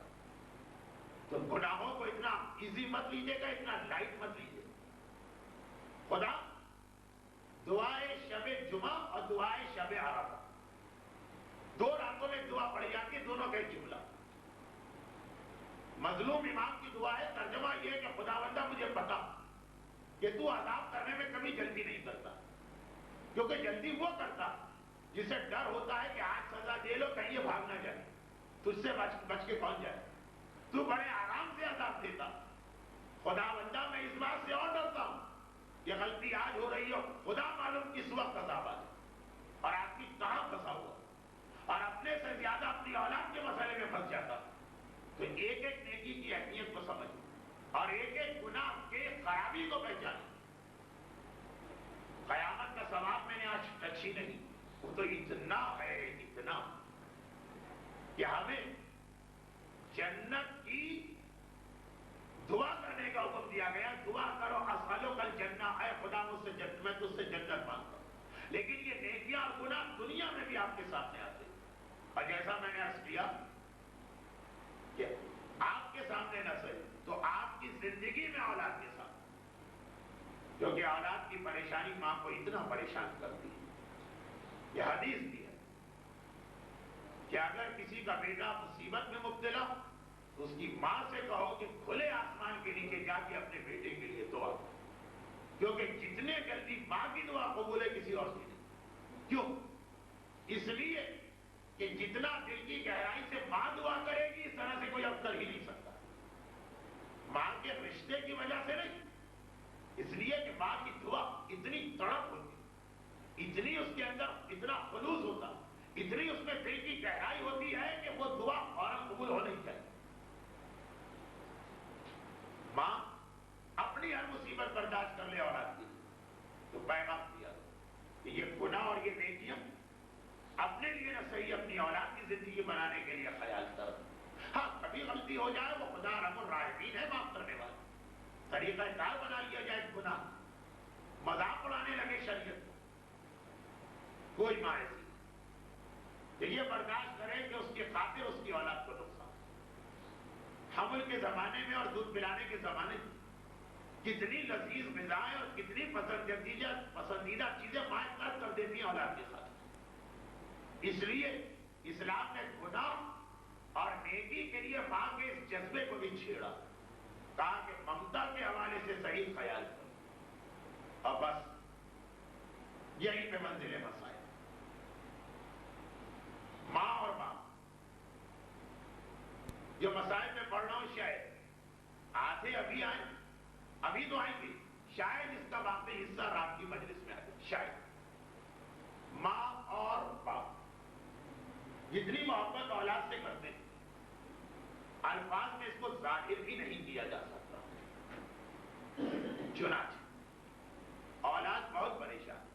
S2: تو گناہوں کو اتنا ایزی مت لیجیے گا اتنا لائٹ مت لیجیے. خدا دعائے شب جمعہ اور دعائے شب عرفہ 2 راتوں میں دعا پڑھی جاتی ہے دونوں کا ایک جملہ. مظلوم امام کی دعا ہے ترجمہ یہ کہ خداوندہ مجھے پتا کہ تو عذاب کرنے میں کبھی جلدی نہیں کرتا کیونکہ جلدی وہ کرتا جسے ڈر ہوتا ہے کہ آج سزا دے لو کہیں یہ بھاگ نہ جائے تجھ سے بچ کے پہنچ جائے. تو بڑے آرام سے عذاب دیتا. خداوندہ میں اس بات سے اور ڈرتا ہوں کہ غلطی آج ہو رہی ہو خدا معلوم کس وقت عذاب آ جائے اور آدمی کہاں پھنسا ہوا اور اپنے سے زیادہ اپنی اولاد کے مسئلے میں پھنس جاتا. تو ایک ایک نیکی کی اہمیت کو سمجھ اور ایک ایک گناہ کے خرابی کو پہچانے. قیامت کا ثواب میں نے آج ٹچ ہی نہیں. وہ تو اتنا ہے اتنا کہ ہمیں جنت کی دعا کرنے کا حکم دیا گیا. دعا کرو اسالو کل جنت اے خدا مجھ سے جنت میں تجھ سے جنت مانگتا ہوں. لیکن یہ نیکیاں اور گناہ دنیا میں بھی آپ کے سامنے آتے ہیں. اور جیسا میں نے عرض کیا کہ آپ کے سامنے نہ صحیح تو آپ کی زندگی میں اولاد کے ساتھ کیونکہ اولاد کی پریشانی ماں کو اتنا پریشان کرتی ہے. یہ حدیث بھی ہے کہ اگر کسی کا بیٹا مصیبت میں مبتلا تو اس کی ماں سے کہو کہ کھلے آسمان کے نیچے جا کے اپنے بیٹے کے لیے دعا کرو کیونکہ جتنے جلدی ماں کی دعا قبول ہے کسی اور کی نہیں. کیوں؟ اس لیے کہ جتنا دل کی گہرائی سے ماں دعا کرے گی اس طرح سے کوئی اب کر ہی نہیں سکتا. ماں کے رشتے کی وجہ سے نہیں اس لیے کہ ماں کی دعا اتنی تڑپ ہوتی اتنی اس کے اندر اتنا خلوص ہوتا اتنی اس میں دل کی گہرائی ہوتی ہے کہ وہ دعا فوراً قبول ہو نہیں چاہیے. ماں اپنی ہر مصیبت برداشت کر لے اولاد کی تو پیغام دیا کہ یہ گناہ اور یہ نیکیاں اپنے لیے نہ صحیح اپنی اولاد کی زندگی بنانے کے لیے خیال کرو. ہاں کبھی غلطی ہو جائے وہ خدا رحم الراحمین ہے معاف کرنے والا. طریقہ کار بنا لیا جائے گناہ مذاق اڑانے لگے شریعت کوئی ماں ایسی کہ یہ برداشت کرے کہ اس کی خاطر اس کی اولاد کو نقصان. حمل کے زمانے میں اور دودھ پلانے کے زمانے میں کتنی لذیذ غذائیں اور کتنی پسندیدہ چیزیں ماں ترک کر دیتی ہیں اولاد کے ساتھ. اس لیے اسلام نے گناہ اور نیکی کے لیے ماں کے اس جذبے کو بھی چھیڑا، کہا کہ ممتا کے حوالے سے صحیح خیال کرو، اور بس یہی پہ منزل مسائل، ماں اور باپ۔ جو مسائل میں پڑھ رہا ہوں شاید آدھے ابھی آئیں، ابھی تو آئیں گے، شاید اس کا واقعی حصہ رات کی مجلس میں آئے، شاید۔ ماں اور باپ جتنی محبت اولاد سے کرتے ہیں، الفاظ میں اس کو ظاہر بھی نہیں کیا جا سکتا۔ چنانچہ اولاد بہت پریشان،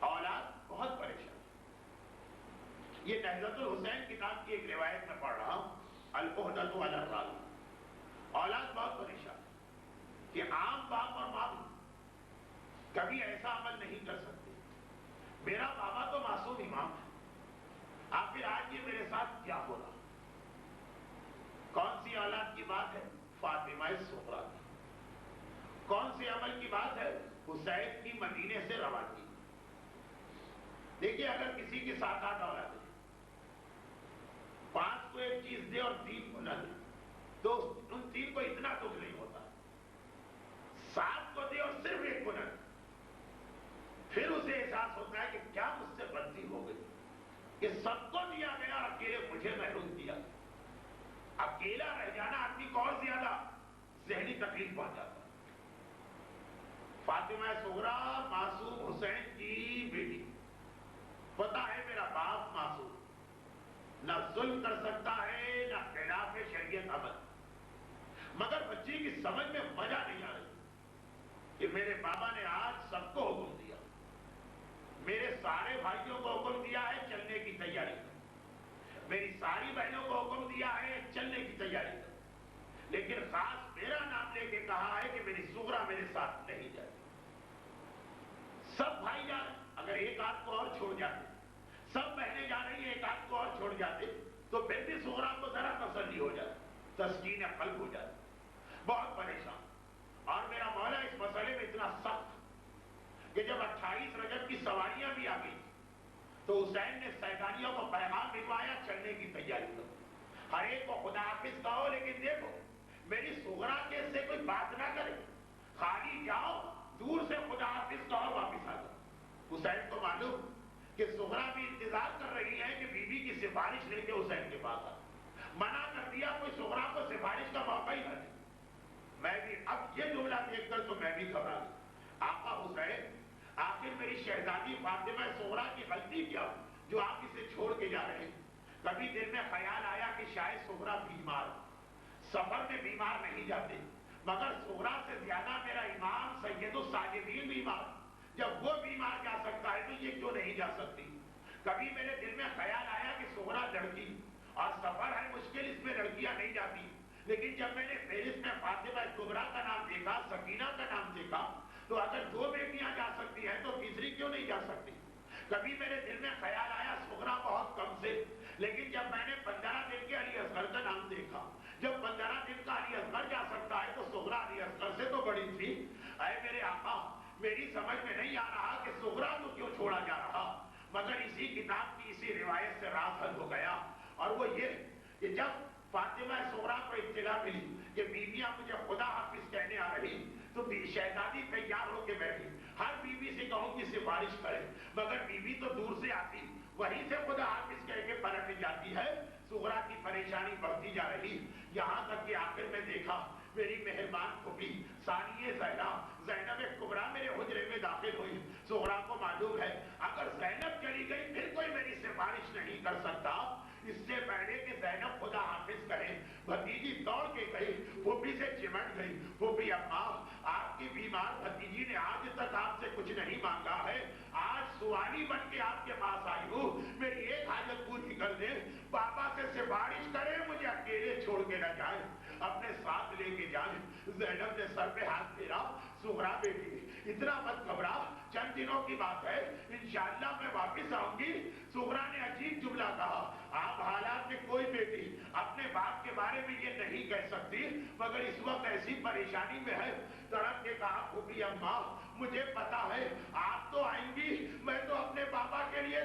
S2: اولاد بہت پریشان۔ یہ نہضت الحسین کتاب کی ایک روایت میں پڑھ رہا ہوں، العہدۃ علی الراوی۔ اولاد بہت پریشان کہ عام باپ اور ماں کبھی ایسا عمل نہیں کر سکتے۔ میرا بابا تو معصوم امام ہے، آخر آج یہ میرے ساتھ کیا ہو رہا؟ کون سی اولاد کی بات ہے؟ فاطمہ صغریٰ کی۔ کون سے عمل کی بات ہے؟ حسین کی مدینے سے روانگی۔ دیکھیے، اگر کسی کی 7-8 اولاد ہے، 5 کو ایک چیز دے اور 3 کو نہ دے تو ان 3 کو اتنا دکھ نہیں ہوتا۔ 7 کو دے اور صرف 1 کو نہ دے، پھر اسے احساس ہوتا ہے کہ کیا مجھ سے غلطی ہو گئی کہ سب کو دیا گیا اور اکیلے مجھے محروم کیا۔ اکیلا رہ جانا آدمی کو اور زیادہ ذہنی تکلیف پہنچاتا ہے۔ فاطمہ صغریٰ معصوم حسین کی بیٹی، پتا ہے میرا باپ معصوم، نہ ظلم کر سکتا ہے نہ خلاف شریعت عمل، مگر بچی کی سمجھ میں مزہ نہیں آ رہی کہ میرے بابا نے آج سب کو حکم دیا، میرے سارے بھائیوں کو حکم دیا ہے چلنے کی تیاری کر، میری ساری بہنوں کو حکم دیا ہے چلنے کی تیاری کر، لیکن خاص میرا نام لے کے کہا ہے کہ میری صغریٰ میرے ساتھ نہیں جائے۔ سب بھائی جان اگر ایک آدھ کو اور چھوڑ جاتے، سب بہنیں جا رہی ہیں ایک آدھ کو اور چھوڑ جاتے تو پھر بھی صغریٰ کو ذرا تسلی ہو جاتی، تسکین قلب ہو جاتی۔ بہت پریشان، اور میرا مولا اس مسئلے میں اتنا سخت کہ جب 28 رجب کی سواریاں بھی آ گئی تو حسین نے سیدانیوں کو پیغام بھجوایا چلنے کی تیاری کرو، ہر ایک کو خدا حافظ کہو، لیکن دیکھو میری صغریٰ کے سے کوئی بات نہ کرے، خالی جاؤ دور سے خدا حافظ کہو، واپس آ جاؤ۔ حسین کو معلوم کہ صغریٰ بھی انتظار کر رہی ہے کہ بیوی کی سفارش لے کے حسین کے پاس آ، منع کر دیا کوئی صغریٰ کو سفارش کا موقع ہی نہ دے۔ میں بھی اب یہ جملہ دیکھ کر تو میں بھی گھبرا گیا، آقا حسین آخر میری شہزادی فاطمہ صغریٰ کی غلطی کیا جو آپ اسے چھوڑ کے جا رہے ہیں؟ کبھی دل میں خیال آیا کہ شاید صغریٰ بیمار، سفر میں بیمار نہیں جاتے، مگر صغریٰ سے زیادہ میرا امام سید الساجدین بیمار، جب وہ بیمار جا سکتا ہے تو یہ کیوں نہیں جا سکتی؟ کبھی میرے دل میں خیال آیا کہ صغریٰ لڑکی اور سفر ہے مشکل، اس میں لڑکیاں نہیں جاتی، لیکن جب میں نے فہرست میں فاطمہ کبریٰ کا نام دیکھا، سکینہ کا نام دیکھا، تو اگر 2 بیٹیاں جا سکتی ہیں تو تیسری کیوں نہیں جا سکتی؟ کبھی میرے دل میں خیال آیا صغریٰ بہت کم سے، لیکن جب میں نے 15 دن کے علی اصغر کا نام دیکھا، جب 15 دن کا علی اصغر جا سکتا ہے تو صغریٰ علی اصغر سے تو بڑی تھی۔ اے میرے آقا، میری سمجھ میں نہیں آ رہا کہ صغریٰ کو کیوں چھوڑا جا رہا، مگر اسی کتاب کی اسی روایت سے راز حل ہو گیا، اور وہ یہ کہ جب فاطمہ صغریٰ کو اطلاع ملی کہ بیویاں مجھے خدا حافظ کہنے آ رہی تو شہزادی تیار ہو کے بیٹھی، ہر بیوی سے کہوں کہ سفارش کرے، مگر بیوی تو دور سے آتی، وہیں سے خدا حافظ کہہ کے پلٹ جاتی ہے۔ صغریٰ کی پریشانی بڑھتی جا رہی، یہاں تک کہ آخر میں دیکھا میری مہربان پھوپھی ثانیہ زینب کبریٰ میرے حجرے میں داخل ہوئی۔ صغریٰ کو معلوم ہے اگر زینب چلی گئی پھر کوئی میری سفارش نہیں کر سکتا، اس سے پہلے کہ زینب خدا حافظ کہے بھتیجی دوڑ کے گئی، پھوپھی سے چمٹ گئی، پھوپھی اماں آپ کی بیمار بھتیجی نے آج تک آپ سے کچھ نہیں مانگا ہے، آج سوالی بن کے آپ کے پاس آئی ہوں، میری ایک حاجت پوری کر دیں، پاپا سے سفارش کرے مجھے اکیلے چھوڑ کے نہ جائیں، اپنے ساتھ لے کے جائیں۔ زینب نے سر پہ ہاتھ پھیرا، صغریٰ بیٹی اتنا مت گھبرا، چند دنوں کی بات ہے، انشاءاللہ میں واپس آؤں گی۔ صغریٰ نے عجیب جملہ کہا، آپ حالات میں کوئی بیٹی اپنے باپ کے بارے میں یہ نہیں کہہ سکتی، مگر اس وقت ایسی پریشانی میں ہے، تڑپ کے کہا پھوپھی اماں مجھے پتا ہے آپ تو آئیں گی، میں تو اپنے پاپا کے لیے